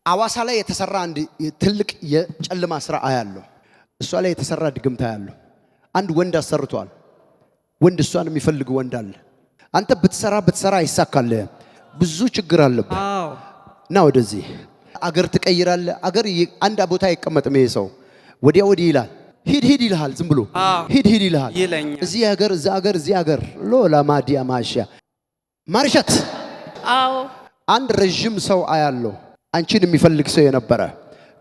አዋሳ ላይ የተሰራ አንድ ትልቅ የጨለማ ስራ አያለሁ። እሷ ላይ የተሰራ ድግምታ አያለሁ። አንድ ወንድ አሰርቷል። ወንድ እሷን የሚፈልግ ወንድ አለ። አንተ ብትሰራ አይሳካልህ። ብዙ ችግር አለበት። ና ወደዚህ አገር ትቀይራለህ። አገር አንድ ቦታ አይቀመጥም። ይሄ ሰው ወዲያ ወዲህ ይላል። ሂድ ይልሃል። ዝም ብሎ ሂድ ይልሃል። እዚህ ሀገር እዚህ ሀገር ሎላ ማዲያ ማሽያ ማርሸት አንድ ረጅም ሰው አያለው። አንቺን የሚፈልግ ሰው የነበረ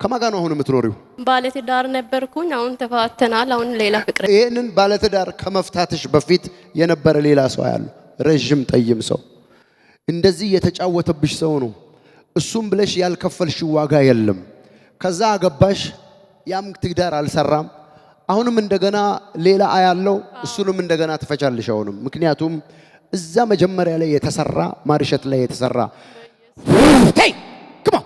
ከማን ጋር ነው አሁን የምትኖሪው? ባለትዳር ነበርኩኝ። አሁን ተፋተናል። አሁን ሌላ ፍቅር። ይሄንን ባለትዳር ከመፍታትሽ በፊት የነበረ ሌላ ሰው አያለው። ረጅም ጠይም ሰው እንደዚህ የተጫወተብሽ ሰው ነው። እሱም ብለሽ ያልከፈልሽ ዋጋ የለም። ከዛ አገባሽ። ያም ትዳር አልሰራም። አሁንም እንደገና ሌላ አያለው። እሱንም እንደገና ትፈቻለሽ አሁንም። ምክንያቱም እዛ መጀመሪያ ላይ የተሰራ ማርሸት ላይ የተሰራ ሄይ come on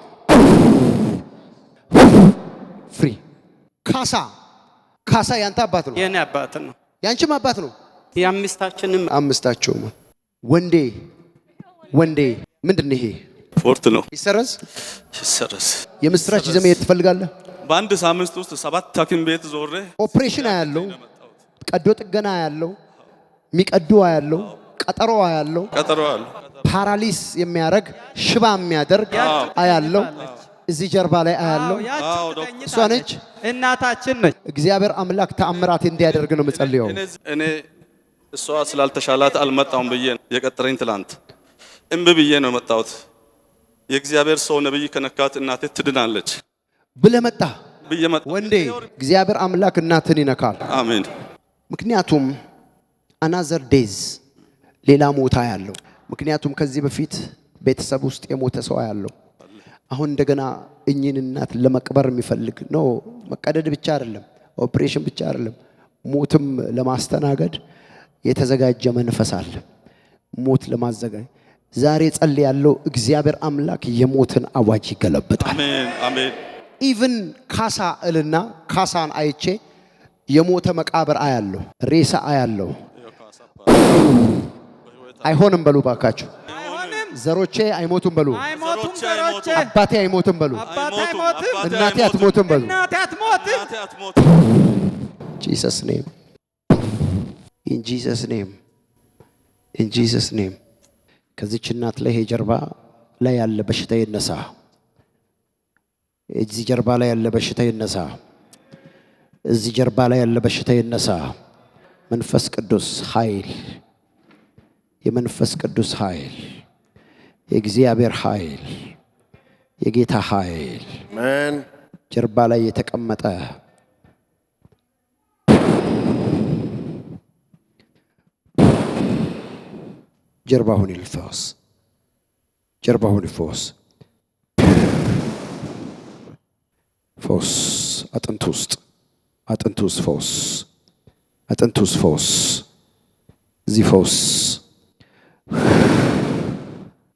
ፍሪ ካሳ ያንተ አባት ነው። የኔ አባት ነው። ያንቺም አባት ነው። አምስታችሁም ወንዴ ምንድነው ይሄ? ፎርት ነው። ይሰረዝ የምስራች ይዘህ መሄድ ትፈልጋለህ? በአንድ ሳምንት ውስጥ 7 ሐኪም ቤት ዞሬ ኦፕሬሽን አያለው፣ ቀዶ ጥገና አያለው፣ ሚቀዱ አያለው፣ ቀጠሮ አያለው፣ ፓራሊስ የሚያደርግ ሽባ የሚያደርግ አያለው። እዚህ ጀርባ ላይ አያለው። እሷ ነች እናታችን ነች። እግዚአብሔር አምላክ ተአምራት እንዲያደርግ ነው የምጸልየው። እኔ እሷ ስላልተሻላት አልመጣሁም ብዬ የቀጠረኝ ትላንት እምቢ ብዬ ነው መጣሁት። የእግዚአብሔር ሰው ነብይ ከነካት እናቴ ትድናለች ብለህ መጣ ወንዴ። እግዚአብሔር አምላክ እናትን ይነካል። አሜን። ምክንያቱም አናዘር ዴዝ ሌላ ሞታ ያለው። ምክንያቱም ከዚህ በፊት ቤተሰብ ውስጥ የሞተ ሰው ያለው አሁን እንደገና እኚህን እናት ለመቅበር የሚፈልግ ነው። መቀደድ ብቻ አይደለም፣ ኦፕሬሽን ብቻ አይደለም፣ ሞትም ለማስተናገድ የተዘጋጀ መንፈስ አለ። ሞት ለማዘጋጀት ዛሬ ጸልይ ያለው እግዚአብሔር አምላክ የሞትን አዋጅ ይገለብጣል። አሜን። ኢቭን ካሳን አይቼ የሞተ መቃብር አያለው፣ ሬሳ አያለው። አይሆንም በሉ ባካችሁ። ዘሮቼ አይሞቱም በሉ። አባቴ አይሞትም በሉ። እናቴ አትሞትም በሉ። Jesus name. In Jesus name. In Jesus name. ከዚች እናት ላይ ጀርባ ላይ ያለ በሽታ ይነሳ። እዚህ ጀርባ ላይ ያለ በሽታ ይነሳ። እዚህ ጀርባ ላይ ያለ በሽታ ይነሳ። መንፈስ ቅዱስ ኃይል፣ የመንፈስ ቅዱስ ኃይል፣ የእግዚአብሔር ኃይል፣ የጌታ ኃይል አሜን። ጀርባ ላይ የተቀመጠ ጀርባውን ይልፈስ፣ ጀርባውን ይፈወስ። ፈውስ አጥንት ውስጥ ፈውስ፣ አጥንት ውስጥ ፈውስ፣ እዚህ ፈውስ።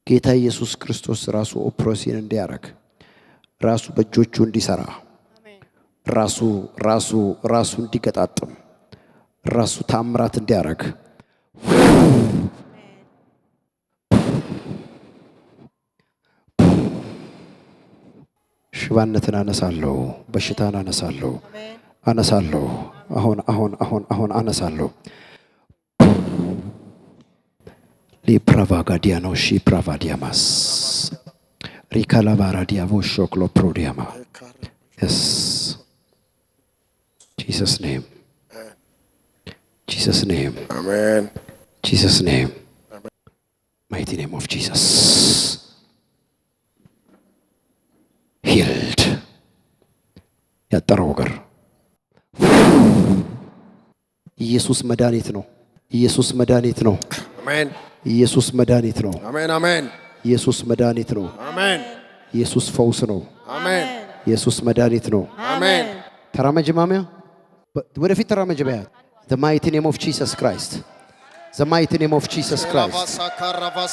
ጌታ ኢየሱስ ክርስቶስ ራሱ ኦፕሬሽን እንዲያደርግ ራሱ በእጆቹ እንዲሰራ ራሱ እንዲገጣጥም ራሱ ታምራት እንዲያደርግ ሽባነትን አነሳለሁ፣ በሽታን አነሳለሁ። አሁን አነሳለሁ። ሊፕራቫጋዲያኖ ሺ ፕራቫዲያማስ ሪካላባራዲያቮ ሾክሎ ፕሮዲያማ yes Jesus name amen Jesus name mighty name of Jesus healed ያጠረው ገር ኢየሱስ መድኃኒት ነው። ኢየሱስ መድኃኒት ነው። አሜን። ኢየሱስ መድኃኒት ነው። አሜን አሜን። ኢየሱስ መድኃኒት ነው። አሜን። ኢየሱስ ፈውስ ነው። አሜን። ኢየሱስ መድኃኒት ነው። አሜን። ተራመጅ ማሚያ፣ ወደፊት ተራመጅ በያት። the mighty name of Jesus Christ, the mighty name of Jesus Christ,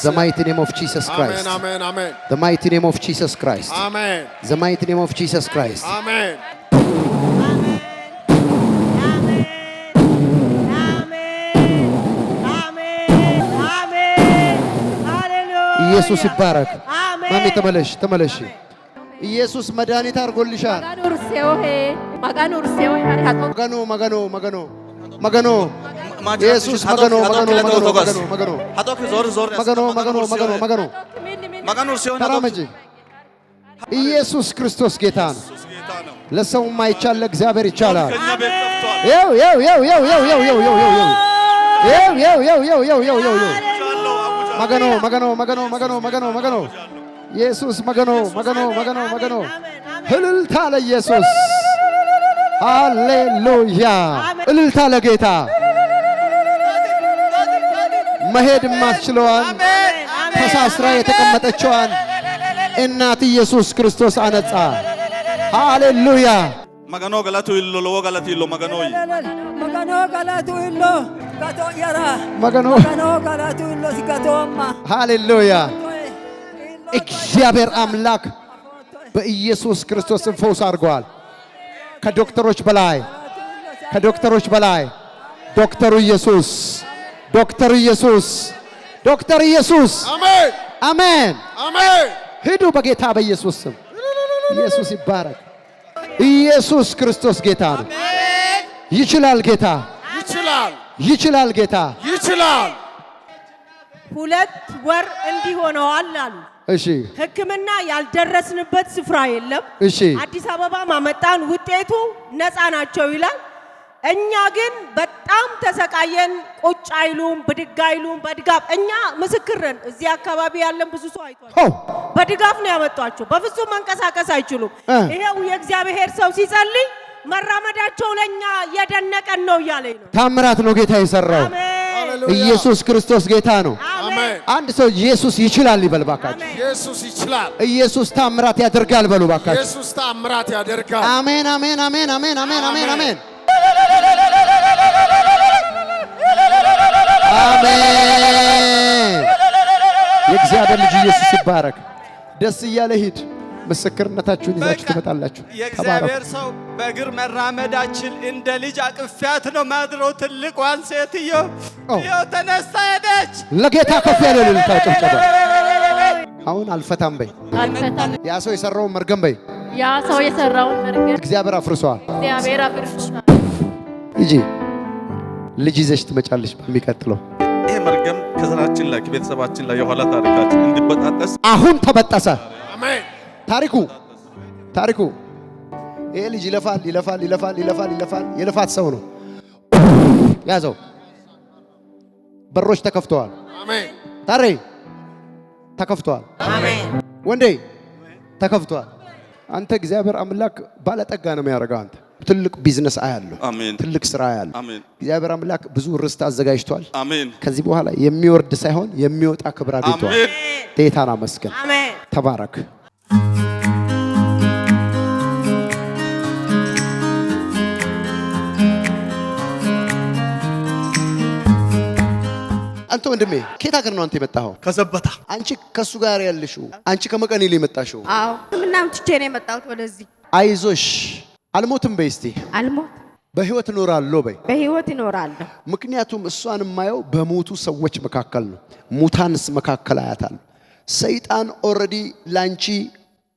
the mighty name of Jesus Christ, amen amen. The mighty name of Jesus Christ, amen. The mighty name of Jesus Christ, amen. ኢየሱስ ይባረክ። ማሚ ተመለሽ። ኢየሱስ መድኃኒት አድርጎልሻል። መገኖ ኢየሱስ መገኖ ተራመጂ። ኢየሱስ ክርስቶስ ጌታ ነው። ለሰው የማይቻል ለእግዚአብሔር ይቻላል። መገኖ ኢየሱስ መገኖ እልልታ ለኢየሱስ ሃሌሉያ። እልልታ ለጌታ። መሄድ የማትችለዋን ተሳስራ የተቀመጠችዋን እናት ኢየሱስ ክርስቶስ አነጻ። ሃሌሉያ። መገኖ ገላቱ ይሎ ለወ ገላቱ ይሎ መገኖ ገላቱ ይሎ ጋቶ ያራ መገኖ ገላቱ ይሎ ሲጋቶማ ሃሌሉያ። እግዚአብሔር አምላክ በኢየሱስ ክርስቶስ ፈውስ አድርጓል። ከዶክተሮች በላይ ዶክተር ኢየሱስ አሜን። ሂዱ በጌታ በኢየሱስ ስም። ኢየሱስ ይባረክ። ኢየሱስ ክርስቶስ ጌታ ነው። ይችላል ጌታ፣ ይችላል ጌታ። 2 ወር እንዲሆነዋል አሉ። እሺ ሕክምና ያልደረስንበት ስፍራ የለም። እሺ አዲስ አበባ ማመጣን ውጤቱ ነፃ ናቸው ይላል። እኛ ግን በጣም ተሰቃየን። ቁጭ አይሉም፣ ብድግ አይሉም። በድጋፍ እኛ ምስክርን እዚህ አካባቢ ያለን ብዙ ሰው አይቷል። በድጋፍ ነው ያመጧቸው። በፍጹም መንቀሳቀስ አይችሉም። ይሄው የእግዚአብሔር ሰው ሲጸልይ መራመዳቸው ለኛ የደነቀን ነው እያለኝ ነው። ታምራት ነው ጌታ የሰራው። ኢየሱስ ክርስቶስ ጌታ ነው። አንድ ሰው ኢየሱስ ይችላል ይበል ባካችሁ። ኢየሱስ ይችላል። ኢየሱስ ታምራት ያደርጋል በሉ ባካችሁ። ኢየሱስ ታምራት ያደርጋል። አሜን። አሜን። የእግዚአብሔር ልጅ ኢየሱስ ይባረክ። ደስ እያለ ሂድ። ምስክርነታችሁን ይዛችሁ ትመጣላችሁ። የእግዚአብሔር ሰው በእግር መራመዳችን እንደ ልጅ አቅፊያት ነው ማድረው። ትልቋን ሴትዮ ተነስታ ሄደች። ለጌታ ከፍ ያለ እልልታ ጭብጨባ። አሁን አልፈታም በይ። ያ ሰው የሰራውን መርገም በይ። ያ ሰው የሰራውን መርገም እግዚአብሔር አፍርሷል። እግዚአብሔር አፍርሷል። ሂጂ ልጅ ይዘሽ ትመጫለሽ በሚቀጥለው። ይሄ መርገም ከዘራችን ላይ ከቤተሰባችን ላይ የኋላ ታሪካችን እንዲበጣጠስ አሁን ተበጠሰ። አሜን። ታሪኩ ይሄ ልጅ ይለፋል። የልፋት ሰው ነው። ያዘው። በሮች ተከፍተዋል። አሜን። ታሬ ተከፍተዋል። አሜን። ወንዴ ተከፍተዋል። አንተ እግዚአብሔር አምላክ ባለጠጋ ነው የሚያደርገው። አንተ ትልቅ ቢዝነስ አያለሁ። አሜን። ትልቅ ስራ አያለሁ። አሜን። እግዚአብሔር አምላክ ብዙ ርስት አዘጋጅቷል። አሜን። ከዚህ በኋላ የሚወርድ ሳይሆን የሚወጣ ክብር አግኝቷል። አሜን። ጌታን አመስግን። አሜን። ተባረክ። አንተ ወንድሜ ከየት ሀገር ነው አንተ የመጣኸው? ከዘበታ። አንቺ ከሱ ጋር ያለሽው? አንቺ ከመቀሌ ነው የመጣሽው? አዎ ምናምን ትቼ ነው የመጣሁት ወደዚህ። አይዞሽ አልሞትም በይ እስቲ። አልሞት በህይወት እኖራለሁ በይ። በህይወት እኖራለሁ። ምክንያቱም እሷን የማየው በሞቱ ሰዎች መካከል ነው። ሙታንስ መካከል አያታል። ሰይጣን ኦልሬዲ ላንቺ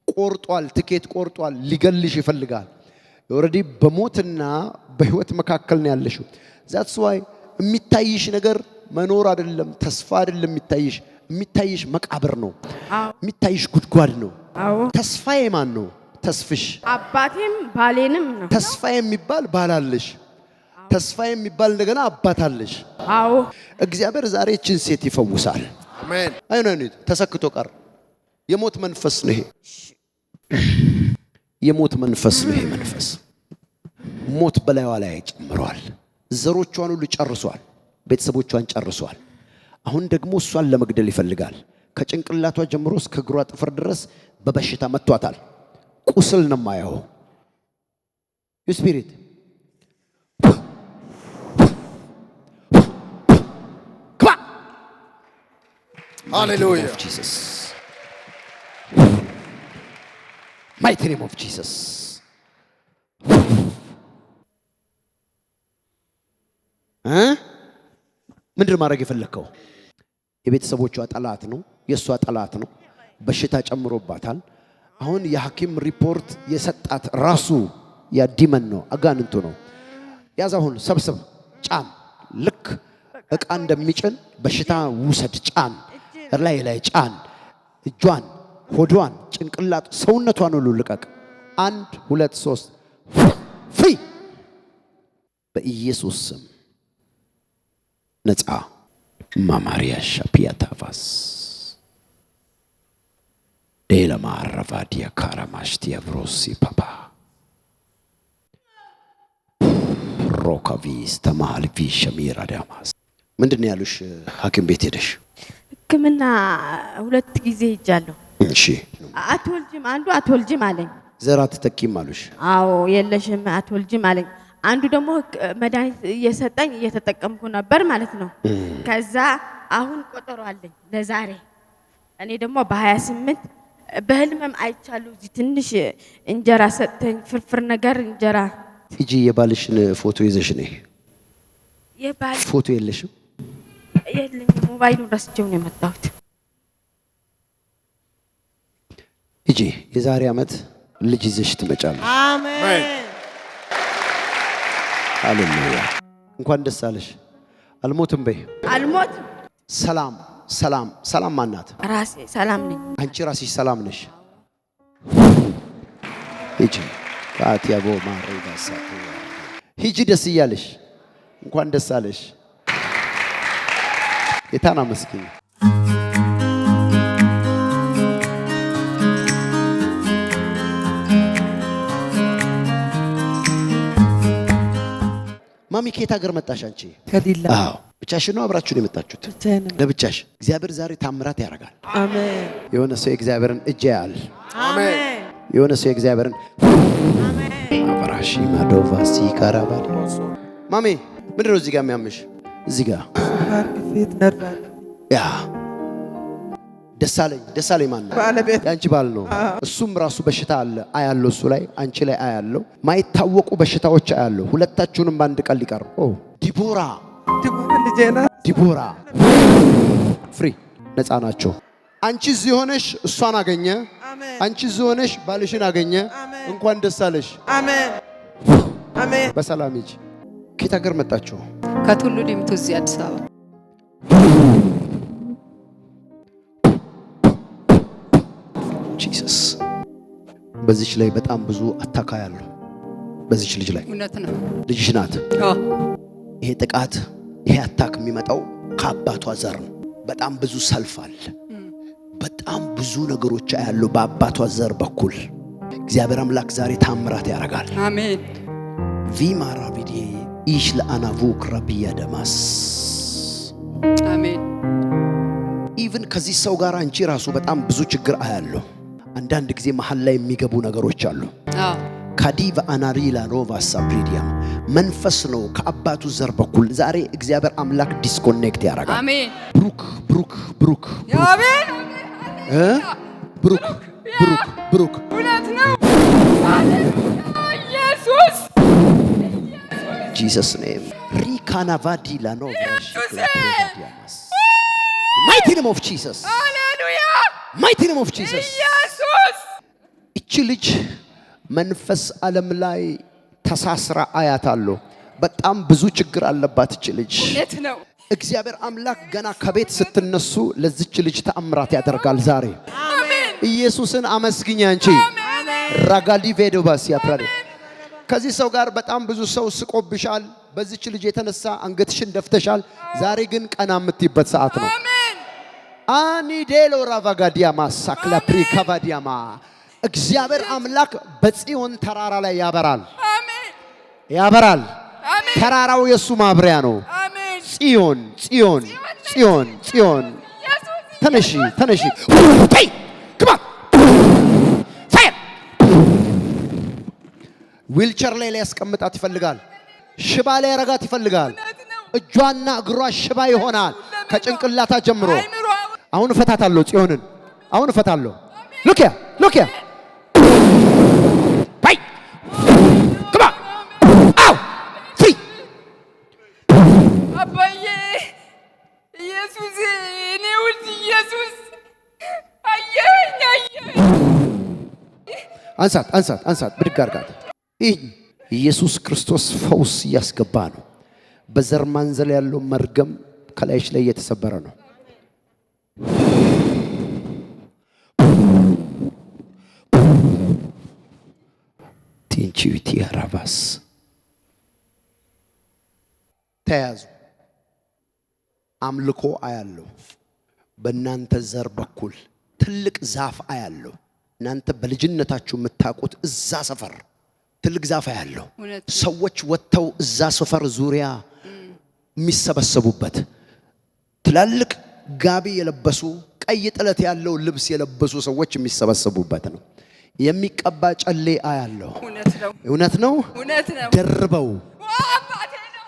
ቆርጧል፣ ትኬት ቆርጧል፣ ሊገልሽ ይፈልጋል። ኦልሬዲ በሞትና በህይወት መካከል ነው ያለሽው። ዛትስ ዋይ የሚታይሽ ነገር መኖር አይደለም፣ ተስፋ አይደለም የሚታይሽ መቃብር ነው። የሚታይሽ ጉድጓድ ነው። ተስፋዬ ማን ነው? ተስፍሽ አባቴም ባሌንም ነው። ተስፋ የሚባል ባል አለሽ። ተስፋ የሚባል እንደገና አባት አለሽ። አዎ እግዚአብሔር ዛሬ እችን ሴት ይፈውሳል። አሜን። አይኖኒት ተሰክቶ ቀር የሞት መንፈስ ነው ይሄ። የሞት መንፈስ ነው ይሄ መንፈስ። ሞት በላይዋ ላይ ጨምሯል። ዘሮቿን ሁሉ ጨርሷል። ቤተሰቦቿን ጨርሷል። አሁን ደግሞ እሷን ለመግደል ይፈልጋል። ከጭንቅላቷ ጀምሮ እስከ እግሯ ጥፍር ድረስ በበሽታ መቷታል። ቁስል ነው ማየው። ዩ ስፒሪት ሃሌሉያ ጂሰስ ማይቲ ኔም ኦፍ ጂሰስ። ምንድን ማድረግ የፈለከው? የቤተሰቦቿ ጠላት ነው፣ የእሷ ጠላት ነው። በሽታ ጨምሮባታል። አሁን የሐኪም ሪፖርት የሰጣት ራሱ ያዲመን ነው አጋንንቱ ነው ያዛሁን ሰብስብ ጫን ልክ እቃ እንደሚጭን በሽታ ውሰድ ጫን ላይ ጫን እጇን ሆዷን ጭንቅላት ሰውነቷን ሁሉ ልቀቅ 1 2 3 ፍሪ በኢየሱስ ስም ነፃ ማማሪያ ሻፒያታቫስ ዴለማ አረቫዲያ ካራማሽቲያ ብሮሲ ፓፓ ሮካቪስ ተማልቪ ሸሚራ ዳማስ ምንድነው ያሉሽ ሐኪም ቤት ሄደሽ ሕክምና 2 ጊዜ ሄጃለሁ እሺ አንዱ አትወልጂም አለኝ ዘራ ተጠቂም አሉሽ አዎ የለሽም አትወልጂም አለኝ አንዱ ደግሞ መድኃኒት እየሰጠኝ እየተጠቀምኩ ነበር ማለት ነው ከዛ አሁን ቆጠሮ አለኝ ለዛሬ እኔ ደግሞ በ28 በህልምም አይቻለሁ እዚህ ትንሽ እንጀራ ሰጠኝ ፍርፍር ነገር እንጀራ ሂጂ የባልሽን ፎቶ ይዘሽ ነይ የባል ፎቶ የለሽም የለኝም ሞባይሉን ረስቼው ነው የመጣሁት ሂጂ የዛሬ አመት ልጅ ይዘሽ ትመጫለሽ አሜን ሃሌሉያ እንኳን ደስ አለሽ አልሞትም በይ አልሞትም ሰላም ማናት ራሴ ሰላም ነኝ አንቺ ራስሽ ሰላም ነሽ ሂጂ ካቲያቦ ማሬዳሳ ሂጂ ደስ ይያለሽ እንኳን ደስ አለሽ የታና መስኪን ማሚ ከየት ሀገር መጣሽ አንቺ ከዲላ አዎ ብቻሽን ነው አብራችሁ ነው የመጣችሁት ለብቻሽ እግዚአብሔር ዛሬ ታምራት ያደርጋል አሜን የሆነ ሰው እግዚአብሔርን እጅ ያያል አሜን የሆነ ሰው እግዚአብሔርን አሜን አብራሺ ማዶቫሲ ካራባዲ ማሚ ምንድነው እዚህ ጋር የሚያምሽ እዚህ ጋር ፊት ነርቫል ያ ደሳለኝ ማን ነው ባለቤት ያንቺ ባል ነው እሱም ራሱ በሽታ አለ አያለው እሱ ላይ አንቺ ላይ አያለው ማይታወቁ በሽታዎች አያለው ሁለታችሁንም ባንድ ቀን ሊቀር ዲቦራ ልጄና ዲቦራ ፍሪ ነፃ ናቸው አንቺ እዚህ ሆነሽ እሷን አገኘ አንቺ እዚህ ሆነሽ ባልሽን አገኘ እንኳን ደስ አለሽ አሜን አሜን በሰላም ሂጂ ከየት ሀገር መጣችሁ ከቱሉ ዲምቱ እዚህ አዲስ አበባ ጂሰስ በዚች ላይ በጣም ብዙ አታካ ያለው በዚች ልጅ ላይ እውነት ነው ልጅሽ ናት ይሄ ጥቃት ይሄ አታክ የሚመጣው ከአባቷ ዘር ነው በጣም ብዙ ሰልፍ አለ በጣም ብዙ ነገሮች ያለው በአባቷ ዘር በኩል እግዚአብሔር አምላክ ዛሬ ታምራት ያደርጋል አሜን ቪማራ ቪዲ ኢሽ ለአናቡክ ረቢያ ደማስ አሜን ኢቭን ከዚህ ሰው ጋር አንቺ ራሱ በጣም ብዙ ችግር አያለው አንዳንድ ጊዜ መሐል ላይ የሚገቡ ነገሮች አሉ ካዲቫ አናሪላ ሮቫ ሳፕሪዲያም መንፈስ ነው ከአባቱ ዘር በኩል ዛሬ እግዚአብሔር አምላክ ዲስኮኔክት ያደርጋል አሜን ብሩክ አሜን ብሩክ እውነት ነው ኢየሱስ Jesus name ሪካናቫዲ ላኖቫ mighty name of Jesus ሃሌሉያ mighty name of Jesus ኢየሱስ እቺ ልጅ መንፈስ ዓለም ላይ ተሳስራ አያታለሁ በጣም ብዙ ችግር አለባት እቺ ልጅ እውነት ነው እግዚአብሔር አምላክ ገና ከቤት ስትነሱ ለዚች ልጅ ተአምራት ያደርጋል ዛሬ አሜን ኢየሱስን አመስግኝ አንቺ ራጋሊ ቬዶባስ ያፕራደ ከዚህ ሰው ጋር በጣም ብዙ ሰው ስቆብሻል በዚች ልጅ የተነሳ አንገትሽን ደፍተሻል ዛሬ ግን ቀና የምትይበት ሰዓት ነው አሜን አኒ ዴሎ ራቫጋዲያማ ሳክላ ፕሪካቫዲያማ እግዚአብሔር አምላክ በጽዮን ተራራ ላይ ያበራል አሜን ተራራው የሱ ማብሪያ ነው አሜን ጽዮን ተነሺ ሄይ come on fire ዊልቸር ላይ ያስቀምጣት ይፈልጋል ሽባ ላይ ያረጋት ይፈልጋል እጇና እግሯ ሽባ ይሆናል ከጭንቅላታ ጀምሮ አሁን እፈታታለሁ ጽዮንን አሁን እፈታለሁ look here bye come on ow free አባዬ ኢየሱስ እኔ ውድ ኢየሱስ አየኝ አንሳት ብድግ አድርጋት። ኢየሱስ ክርስቶስ ፈውስ እያስገባ ነው። በዘር ማንዘል ያለው መርገም ከላይሽ ላይ እየተሰበረ ነው። ቲንቺዊቲ አራባስ ተያዙ። አምልኮ አያለው። በእናንተ ዘር በኩል ትልቅ ዛፍ አያለው። እናንተ በልጅነታችሁ የምታውቁት እዛ ሰፈር ትልቅ ዛፍ አያለው። ሰዎች ወጥተው እዛ ሰፈር ዙሪያ የሚሰበሰቡበት ትላልቅ ጋቢ የለበሱ ቀይ ጥለት ያለው ልብስ የለበሱ ሰዎች የሚሰበሰቡበት ነው። የሚቀባ ጨሌ አያለው። እውነት ነው። ደርበው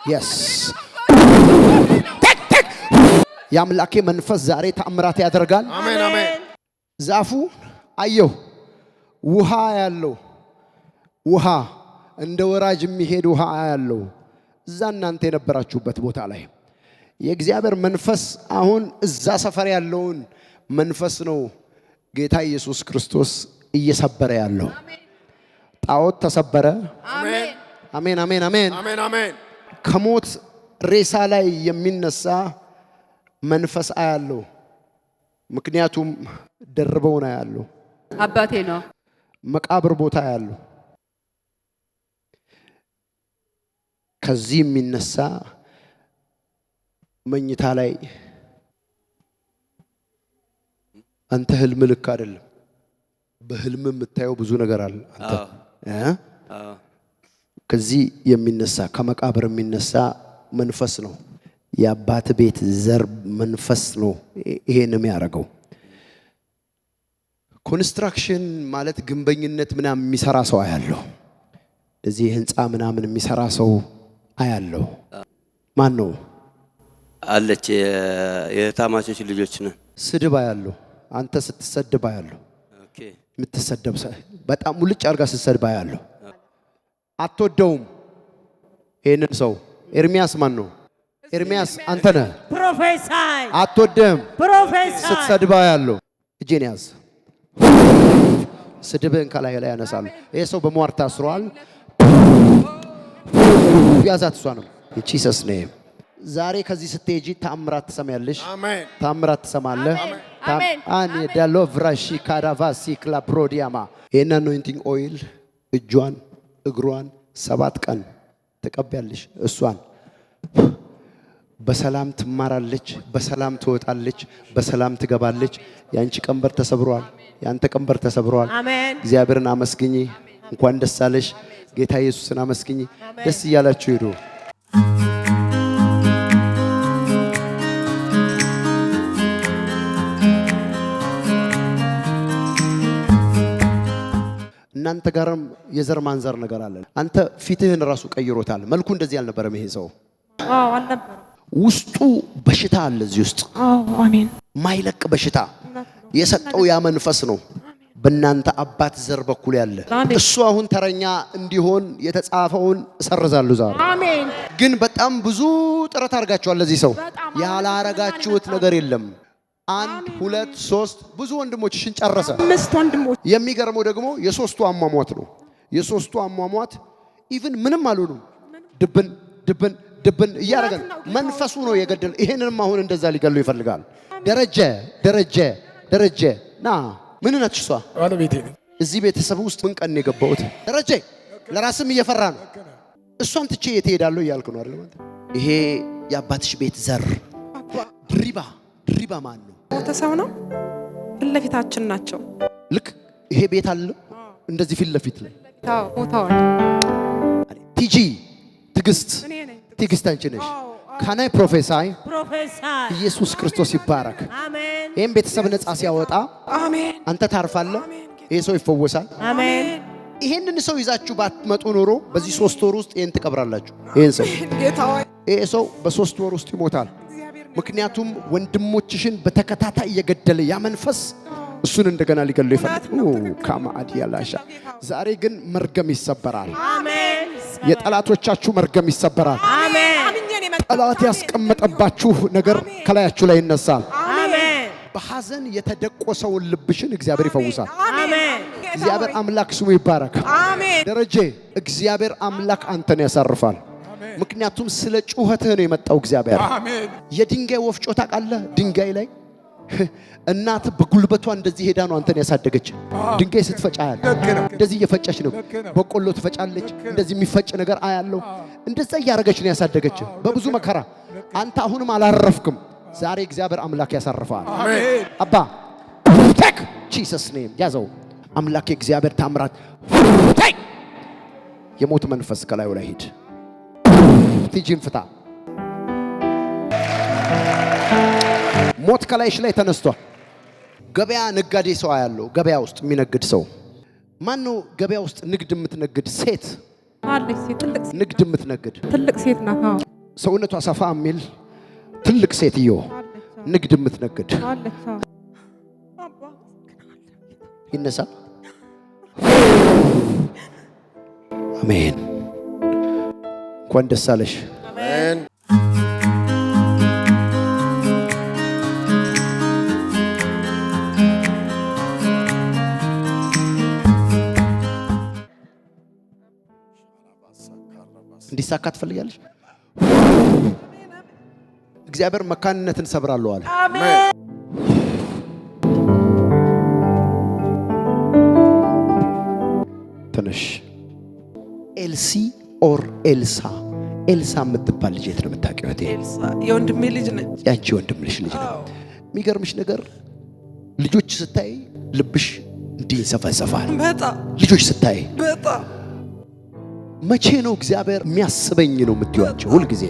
yes የአምላኬ መንፈስ ዛሬ ተአምራት ያደርጋል። አሜን አሜን። ዛፉ አየሁ። ውሃ ያለው ውሃ እንደ ወራጅ የሚሄድ ውሃ ያለው እዛ እናንተ የነበራችሁበት ቦታ ላይ የእግዚአብሔር መንፈስ አሁን እዛ ሰፈር ያለውን መንፈስ ነው ጌታ ኢየሱስ ክርስቶስ እየሰበረ ያለው። ጣዖት ተሰበረ። አሜን አሜን አሜን አሜን አሜን አሜን። ከሞት ሬሳ ላይ የሚነሳ መንፈስ አያለው። ምክንያቱም ደርበው ነው ያለው። አባቴ ነው። መቃብር ቦታ ያለው ከዚህ የሚነሳ መኝታ ላይ አንተ ህልም ልክ አይደለም። በህልም የምታየው ብዙ ነገር አለ። አንተ ከዚህ የሚነሳ ከመቃብር የሚነሳ መንፈስ ነው። የአባት ቤት ዘር መንፈስ ነው ይሄን የሚያደርገው። ኮንስትራክሽን ማለት ግንበኝነት ምናምን የሚሰራ ሰው አያለው። እዚህ ህንፃ ምናምን የሚሰራ ሰው አያለው። ማን ነው አለች? የታማቾች ልጆች ነን። ስድብ አያለው። አንተ ስትሰድብ አያለው። ኦኬ የምትሰደብ በጣም ሙልጭ አድርጋ ስትሰድብ አያለው። አትወደውም ይሄንን ሰው። ኤርሚያስ ማን ነው? ኤርሚያስ አንተ ነህ። ፕሮፌሰር አትወደም ፕሮፌሰር ስትሰድባ ያለው። እጄን ያዝ። ስድብህን ከላይ ላይ ያነሳሉ። ይሄ ሰው በሟርት ታስሯል። ያዛት። እሷ ነው ኢየሱስ ነም። ዛሬ ከዚህ ስትሄጂ ተአምራት ትሰማያለሽ። አሜን። ተአምራት ትሰማለህ። አሜን። አኒ ዳሎ ፍራሺ ካዳቫሲ ክላፕሮዲያማ ይሄን አኖይንቲንግ ኦይል እጇን እግሯን 7 ቀን ተቀበያለሽ። እሷን በሰላም ትማራለች፣ በሰላም ትወጣለች፣ በሰላም ትገባለች። ያንቺ ቀንበር ተሰብሯል። ያንተ ቀንበር ተሰብሯል። አሜን። እግዚአብሔርን አመስግኚ። እንኳን ደስ አለሽ። ጌታ ኢየሱስን አመስግኚ። ደስ እያላችሁ ሄዱ። እናንተ ጋርም የዘር ማንዘር ነገር አለ። አንተ ፊትህን ራሱ ቀይሮታል። መልኩ እንደዚህ አልነበረም ይሄ ሰው። አልነበረም። ውስጡ በሽታ አለ እዚህ ውስጥ። አሜን። ማይለቅ በሽታ የሰጠው ያ መንፈስ ነው በእናንተ አባት ዘር በኩል ያለ። እሱ አሁን ተረኛ እንዲሆን የተጻፈውን እሰርዛለሁ ዛሬ። አሜን። ግን በጣም ብዙ ጥረት አድርጋችኋል ለዚህ ሰው። ያላረጋችሁት ነገር የለም። 1 2 3 ብዙ ወንድሞችሽን ጨረሰ። 5 ወንድሞች። የሚገርመው ደግሞ የሶስቱ አሟሟት ነው። የሶስቱ አሟሟት ኢቭን ምንም አልሆኑም። ድብን ድብን ድብን እያደረገ መንፈሱ ነው የገደለ። ይሄንንም አሁን እንደዛ ሊገሉ ይፈልጋል። ደረጀ ና ምን ነች እሷ? ባለቤቴ ነኝ። እዚህ ቤተሰብ ውስጥ ምን ቀን የገባሁት? ደረጀ ለራስም እየፈራ ነው። እሷን ትቼ የት ሄዳለሁ እያልክ ነው አይደል? ይሄ የአባትሽ ቤት ዘር ድሪባ ማን ነው? ሞተ ሰው ነው። ፊት ለፊታችን ናቸው። ልክ ይሄ ቤት አለ እንደዚህ ፊት ለፊት ላይ ሞተዋል። ቲጂ ትግስት አንቺ ነሽ። ካናይ ፕሮፌሳይ ኢየሱስ ክርስቶስ ይባረክ። አሜን። ይሄን ቤተሰብ ነፃ ሲያወጣ አሜን፣ አንተ ታርፋለህ። ይሄ ሰው ይፈወሳል። አሜን። ይሄንን ሰው ይዛችሁ ባትመጡ ኖሮ በዚህ 3 ወር ውስጥ ይሄን ትቀብራላችሁ። ይሄን ሰው ይሄ ሰው በ3 ወር ውስጥ ይሞታል። ምክንያቱም ወንድሞችሽን በተከታታይ እየገደለ ያ መንፈስ እሱን እንደገና ሊገሉ ይፈልጋል። ካማአዲ ያላሻ ዛሬ ግን መርገም ይሰበራል። አሜን። የጠላቶቻችሁ መርገም ይሰበራል። አሜን። ጠላት ያስቀመጠባችሁ ነገር ከላያችሁ ላይ ይነሳል። አሜን። በሐዘን የተደቆሰውን ልብሽን እግዚአብሔር ይፈውሳል። አሜን። እግዚአብሔር አምላክ ስሙ ይባረክ። አሜን። ደረጀ እግዚአብሔር አምላክ አንተን ያሳርፋል። ምክንያቱም ስለ ጩኸትህ ነው የመጣው እግዚአብሔር። አሜን። የድንጋይ ወፍጮ ታውቃለህ? ድንጋይ ላይ እናት በጉልበቷ እንደዚህ ሄዳ ነው አንተን ያሳደገች። ድንጋይ ስትፈጫ ያለ እንደዚህ እየፈጨች ነው። በቆሎ ትፈጫለች። እንደዚህ የሚፈጭ ነገር አያለው። እንደዛ እያረገች ነው ያሳደገች በብዙ መከራ። አንተ አሁንም አላረፍክም። ዛሬ እግዚአብሔር አምላክ ያሳርፋል። አሜን። አባ ቴክ ጂሰስ ኔም ያዘው። አምላክ እግዚአብሔር ታምራት ቴክ የሞት መንፈስ ከላዩ ላይ ሂድ። ቲጂን ፍታ። ሞት ከላይሽ ላይ ተነስቷል። ገበያ ነጋዴ ሰው ያለው ገበያ ውስጥ የሚነግድ ሰው ማን ነው? ገበያ ውስጥ ንግድ የምትነግድ ሴት አለች። ሴት ትልቅ ንግድ የምትነግድ ትልቅ ሴት ናት። አዎ ሰውነቷ ሰፋ የሚል ትልቅ ሴትዮ ንግድ የምትነግድ አለች። አባ ይነሳ። አሜን። እንኳን ደስ አለሽ። አሜን። እንዲሳካ ትፈልጋለሽ? እግዚአብሔር መካንነትን ሰብራለሁ አለ። አሜን። ትንሽ ኤልሲ ኦር ኤልሳ ኤልሳ የምትባል ልጅ የት ነው የምታውቂው? የወንድሜ ልጅ ነች። ያንቺ ወንድም ልጅ ነው። የሚገርምሽ ነገር ልጆች ስታይ ልብሽ እንዲህ ይንሰፈሰፋል። በጣም ልጆች ስታይ በጣም መቼ ነው እግዚአብሔር የሚያስበኝ ነው የምትዩዋቸው ሁልጊዜ።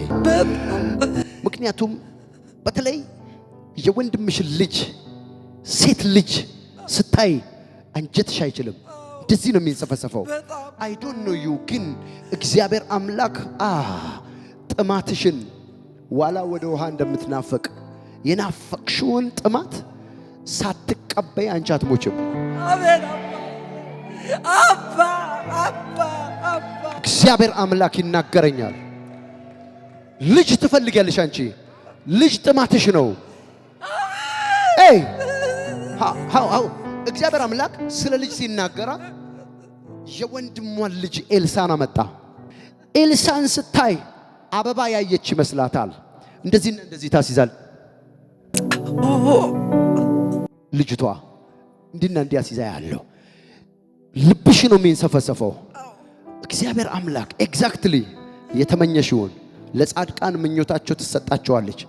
ምክንያቱም በተለይ የወንድምሽ ልጅ ሴት ልጅ ስታይ አንጀትሽ አይችልም። እንደዚህ ነው የሚንሰፈሰፈው። አይ ዶንት ኖ ዩ ግን እግዚአብሔር አምላክ ጥማትሽን ዋላ ወደ ውሃ እንደምትናፈቅ የናፈቅሽውን ጥማት ሳትቀበይ አንቺ አትሞችም። አሜን። አባ አባ አባ እግዚአብሔር አምላክ ይናገረኛል። ልጅ ትፈልጊያለሽ አንቺ። ልጅ ጥማትሽ ነው። ሃው እግዚአብሔር አምላክ ስለ ልጅ ሲናገራ የወንድሟን ልጅ ኤልሳን አመጣ። ኤልሳን ስታይ አበባ ያየች ይመስላታል። እንደዚህ ታስይዛል ልጅቷ። እንዲና እንዲያ ሲዛ ያለው ልብሽ ነው የሚንሰፈሰፈው። እግዚአብሔር አምላክ ኤግዛክትሊ የተመኘሽውን ለጻድቃን ምኞታቸው ትሰጣቸዋለች።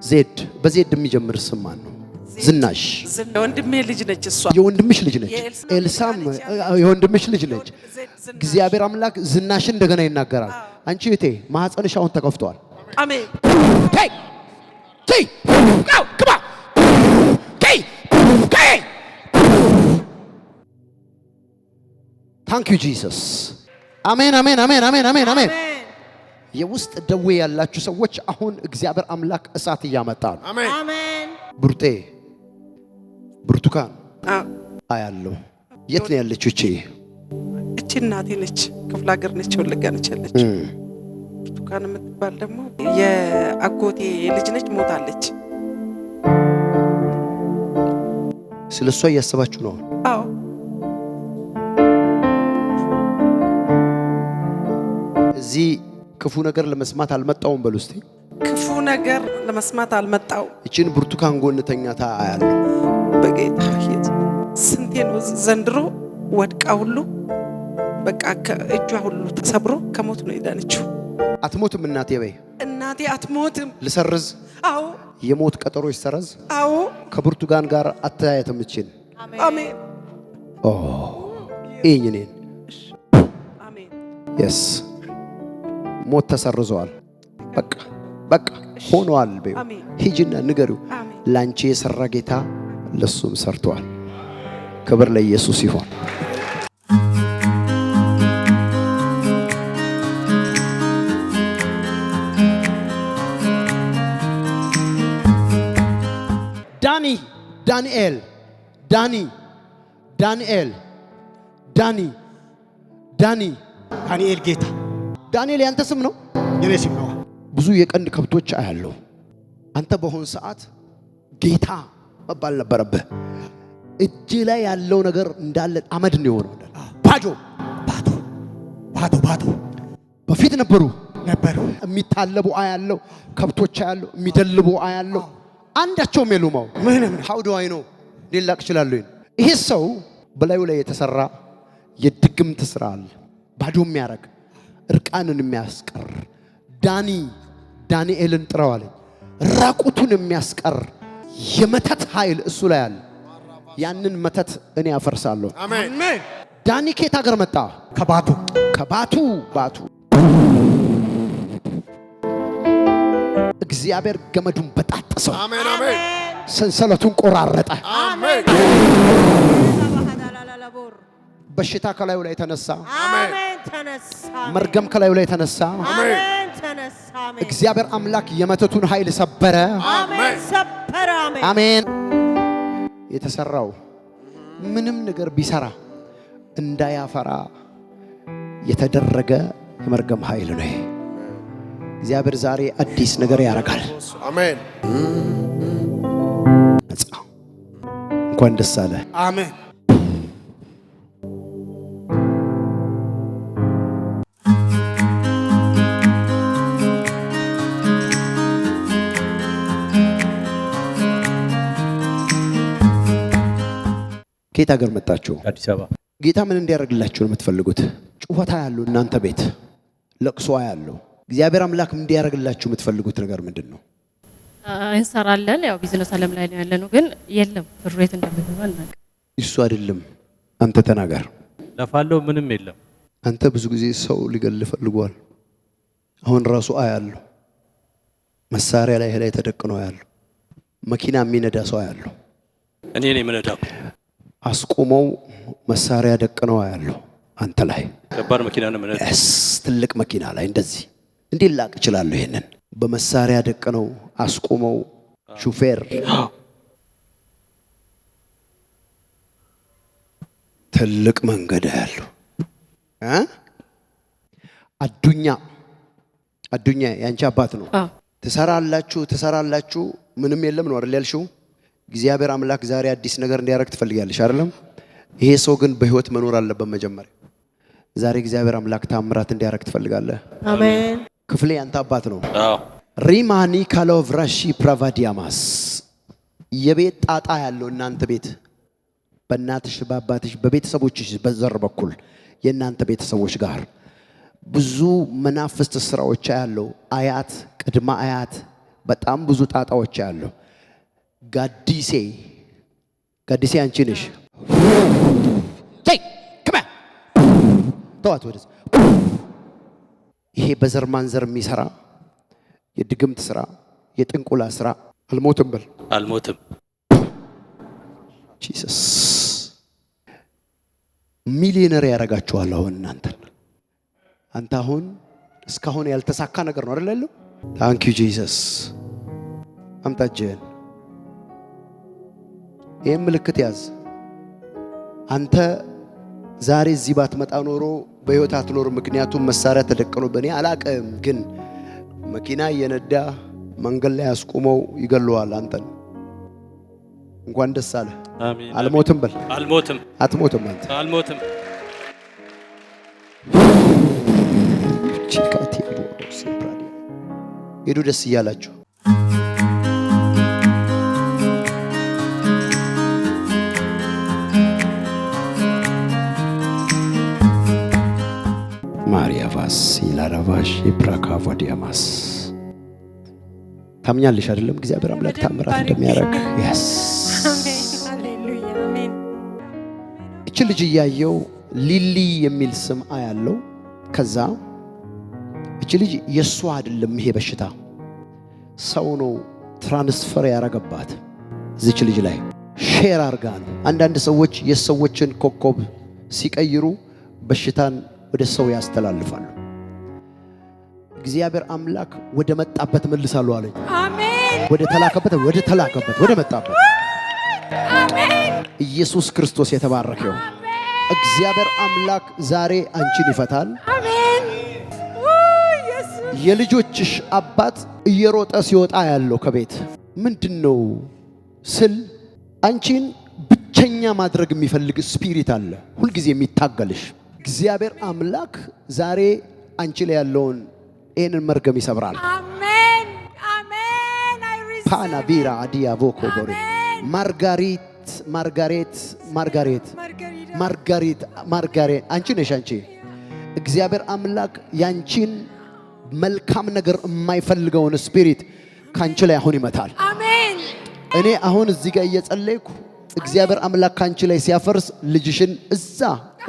ዜድ በዜድ የሚጀምር ስም ማን ነው? ዝናሽ የወንድሜ ልጅ ነች። እሷ የወንድምሽ ልጅ ነች። ኤልሳም የወንድምሽ ልጅ ነች። እግዚአብሔር አምላክ ዝናሽን እንደገና ይናገራል። አንቺ እቴ ማህፀንሽ አሁን ተከፍቷል። አሜን። ቴይ ቴይ ጋው ግባ ቴይ ቴይ ታንክ ዩ ጂሰስ። አሜን አሜን አሜን አሜን አሜን አሜን። የውስጥ ደዌ ያላችሁ ሰዎች አሁን እግዚአብሔር አምላክ እሳት እያመጣ ነው። አሜን። ብሩቴ ብርቱካን አያለው። የት ነው ያለችው? እቺ እናቴ ነች። ክፍለ ሀገር ነች። ወለጋ ነች ያለችው። ብርቱካን የምትባል ደግሞ የአጎቴ ልጅ ነች። ሞታለች። ስለሷ እያሰባችሁ ነው? አዎ። እዚህ ክፉ ነገር ለመስማት አልመጣውም በሉ እስቲ። ክፉ ነገር ለመስማት አልመጣው። እቺን ብርቱካን ጎንተኛታ አያለው። በጌታ ስንቴ ነው ዘንድሮ ወድቃ ሁሉ በቃ እጇ ሁሉ ተሰብሮ ከሞት ነው የዳነችው። አትሞትም እናቴ በይ። እናቴ አትሞትም። ልሰርዝ። አዎ። የሞት ቀጠሮ ይሰረዝ። አዎ። ከብርቱካን ጋር አተያየትም እቺን። አሜን። እኔን አሜን። የስ ሞት ተሰርዘዋል። በቃ ሆኗል በይ። ሂጂና ንገሪው ላንቺ የሰራ ጌታ ለሱም ሰርቷል። ክብር ለኢየሱስ ይሁን። ዳንኤል ጌታ። ዳንኤል ያንተ ስም ነው? የኔ ስም ነው። ብዙ የቀንድ ከብቶች አያለው። አንተ በሆነ ሰዓት ጌታ መባል ነበረብህ። እጅ ላይ ያለው ነገር እንዳለ አመድ ነው የሆነው። ባዶ ባዶ ባዶ ባዶ። በፊት ነበሩ የሚታለቡ አያለው፣ ከብቶች አያለው፣ የሚደልቡ አያለው። አንዳቸውም የሉም። ምንም how do I know ሊላቅ ይችላል። ይሄ ሰው በላዩ ላይ የተሰራ የድግምት ስራ አለ። ባዶ የሚያረግ እርቃንን የሚያስቀር ዳንኤልን ጥራው አለኝ። ራቁቱን የሚያስቀር የመተት ኃይል እሱ ላይ አለ። ያንን መተት እኔ አፈርሳለሁ። አሜን። ዳኒ ከየት ሀገር መጣ? ከባቱ ባቱ። እግዚአብሔር ገመዱን በጣጠሰው። አሜን አሜን። ሰንሰለቱን ቆራረጠ። አሜን። በሽታ ከላዩ ላይ ተነሳ። አሜን። መርገም ከላዩ ላይ ተነሳ። አሜን። እግዚአብሔር አምላክ የመተቱን ኃይል ሰበረ። አሜን። ሰበረ። አሜን። የተሰራው ምንም ነገር ቢሰራ እንዳያፈራ የተደረገ የመርገም ኃይል ነው። እግዚአብሔር ዛሬ አዲስ ነገር ያደርጋል። አሜን። እንኳን ደስ አለ። አሜን። ከየት ሀገር መጣችሁ? አዲስ አበባ። ጌታ ምን እንዲያደርግላችሁ ነው የምትፈልጉት? ጩኸታ ያለው እናንተ ቤት ለቅሶ ያለው እግዚአብሔር አምላክ እንዲያደርግላችሁ የምትፈልጉት ነገር ምንድን ነው? እንሰራለን። ያው ቢዝነስ አለም ላይ ነው ያለነው፣ ግን የለም ብሩ የት እንደሚገባ እናውቅ። እሱ አይደለም አንተ ተናገር። ለፋለው ምንም የለም። አንተ ብዙ ጊዜ ሰው ሊገል ፈልጓል። አሁን ራሱ አያለሁ መሳሪያ ላይ ተደቅኖ ያለው መኪና የሚነዳ ሰው አያለሁ። እኔ ነኝ የምነዳው። አስቆመው መሳሪያ ደቅነው ያለው አንተ ላይ ከባድ መኪና ነው ማለት ነው። ትልቅ መኪና ላይ እንደዚህ እንዲላቅ ይችላል። ይሄንን በመሳሪያ ደቅነው አስቆመው ሹፌር ትልቅ መንገድ ያለው አዱኛ ያንቺ አባት ነው። ትሰራላችሁ ምንም የለም ነው አይደል ያልሽው? እግዚአብሔር አምላክ ዛሬ አዲስ ነገር እንዲያደርግ ትፈልጋለሽ አይደለም? ይሄ ሰው ግን በህይወት መኖር አለበት መጀመሪያ። ዛሬ እግዚአብሔር አምላክ ታምራት እንዲያደርግ ትፈልጋለህ? አሜን። ክፍሌ አንተ አባት ነው። አዎ። ሪማኒ ካሎቭራሺ ፕራቫዲያማስ የቤት ጣጣ ያለው እናንተ ቤት በእናትሽ በአባትሽ በቤተሰቦችሽ በዘር በኩል የእናንተ ቤተሰቦች ጋር ብዙ መናፍስት ስራዎች ያለው አያት ቅድመ አያት በጣም ብዙ ጣጣዎች ያለው ጋዲሴ አንቺ ነሽ። ተዋት ወደዚህ። ይሄ በዘር ማንዘር የሚሰራ የድግምት ስራ የጥንቁላ ስራ አልሞትም በል። አልሞትም። ጂሰስ ሚሊዮነር ያደርጋችኋል። አሁን አንተ አሁን እስካሁን ያልተሳካ ነገር ነው አይደል? ታንክ ዩ ጂሰስ። አምጣጅን ይሄን ምልክት ያዝ። አንተ ዛሬ እዚህ ባትመጣ ኖሮ በህይወት አትኖር። ምክንያቱም መሳሪያ ተደቅኖ በእኔ አላቅም፣ ግን መኪና እየነዳ መንገድ ላይ አስቆመው ይገለዋል አንተን። እንኳን ደስ አለ። አሜን። አልሞትም በል። አልሞትም። አትሞትም አንተ። አልሞትም። ሄዱ ደስ እያላችሁ ማሪያቫስ ይላራቫሽ ይብራካቮዲያማስ ታምኛለሽ አይደለም? እግዚአብሔር አምላክ ታምራት እንደሚያደርግ ያስ ሃሌሉያ አሜን። እቺ ልጅ እያየው ሊሊ የሚል ስም አያለው። ከዛ እቺ ልጅ የሷ አይደለም ይሄ በሽታ ሰው ነው ትራንስፈር ያረጋባት እዚች ልጅ ላይ ሼር አርጋ ነው። አንዳንድ ሰዎች የሰዎችን ኮከብ ሲቀይሩ በሽታን ወደ ሰው ያስተላልፋሉ። እግዚአብሔር አምላክ ወደ መጣበት መልሳለሁ አለኝ። አሜን። ወደ መጣበት አሜን። ኢየሱስ ክርስቶስ የተባረከው እግዚአብሔር አምላክ ዛሬ አንቺን ይፈታል። አሜን። የልጆችሽ አባት እየሮጠ ሲወጣ ያለው ከቤት ምንድነው ስል አንቺን ብቻ ብቸኛ ማድረግ የሚፈልግ ስፒሪት አለ ሁልጊዜ የሚታገልሽ። እግዚአብሔር አምላክ ዛሬ አንቺ ላይ ያለውን ይሄንን መርገም ይሰብራል። አሜን አሜን። አይ ሪሲቭ ፓና ቢራ አዲያ ቦኮ ቦሪ ማርጋሬት አንቺ ነሽ። አንቺ እግዚአብሔር አምላክ ያንቺን መልካም ነገር የማይፈልገውን ስፒሪት ካንቺ ላይ አሁን ይመታል። አሜን። እኔ አሁን እዚህ ጋር እየጸለይኩ እግዚአብሔር አምላክ ካንቺ ላይ ሲያፈርስ ልጅሽን እዛ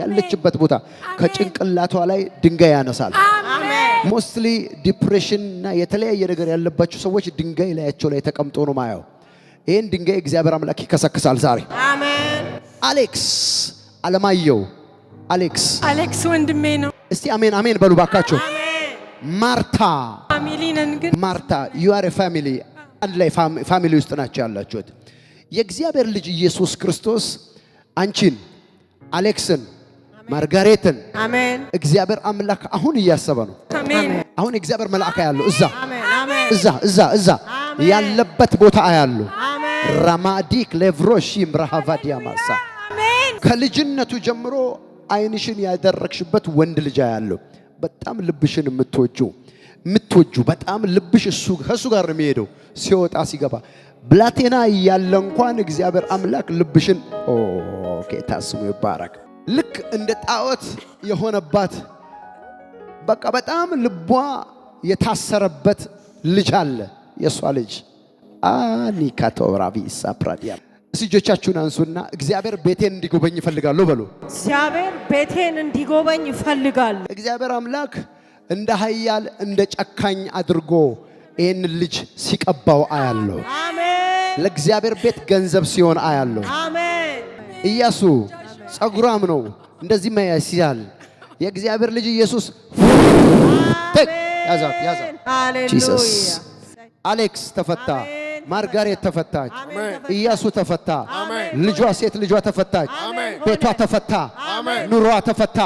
ያለችበት ቦታ ከጭንቅላቷ ላይ ድንጋይ ያነሳል። አሜን። ሞስትሊ ዲፕሬሽን እና የተለያየ ነገር ያለባቸው ሰዎች ድንጋይ ላያቸው ላይ ተቀምጦ ነው ማየው። ይሄን ድንጋይ እግዚአብሔር አምላክ ይከሰክሳል ዛሬ። አሜን። አሌክስ አለማየሁ አሌክስ ወንድሜ ነው። እስቲ አሜን አሜን በሉ ባካችሁ። ማርታ ፋሚሊ ነን ግን ማርታ you are a family አንድ ላይ ፋሚሊ ውስጥ ናቸው ያላችሁት። የእግዚአብሔር ልጅ ኢየሱስ ክርስቶስ አንቺን አሌክስን ማርጋሬትን አሜን እግዚአብሔር አምላክ አሁን እያሰበ ነው። አሜን። አሁን እግዚአብሔር መልአክ ያለው አሜን እዛ ያለበት ቦታ ያለው ራማዲክ ሌቭሮሺም ረሃቫዲያ ማሳ ከልጅነቱ ጀምሮ አይንሽን ያደረክሽበት ወንድ ልጅ ያለው በጣም ልብሽን የምትወጁ በጣም ልብሽ ከሱ ጋር ነው የሚሄደው ሲወጣ ሲገባ ብላቴና ያለ እንኳን እግዚአብሔር አምላክ ልብሽን ጌታ ስሙ ይባረክ። ልክ እንደ ጣዖት የሆነባት በቃ በጣም ልቧ የታሰረበት ልጅ አለ። የሷ ልጅ አኒካቶራቪ ሳፕራዲያ እጆቻችሁን አንሱና እግዚአብሔር ቤቴን እንዲጎበኝ ይፈልጋሉ በሉ። እግዚአብሔር ቤቴን እንዲጎበኝ ይፈልጋል። እግዚአብሔር አምላክ እንደ ኃያል እንደ ጨካኝ አድርጎ ይህን ልጅ ሲቀባው አያለው። አሜን። ለእግዚአብሔር ቤት ገንዘብ ሲሆን አያለው። አሜን። ኢያሱ ጸጉራም ነው እንደዚህ መያሲያል። የእግዚአብሔር ልጅ ኢየሱስ ያዛት ጂሰስ። አሌክስ ተፈታ፣ ማርጋሬት ተፈታች፣ ኢያሱ ተፈታ፣ ልጇ ሴት ልጇ ተፈታች፣ ቤቷ ተፈታ፣ ኑሯ ተፈታ።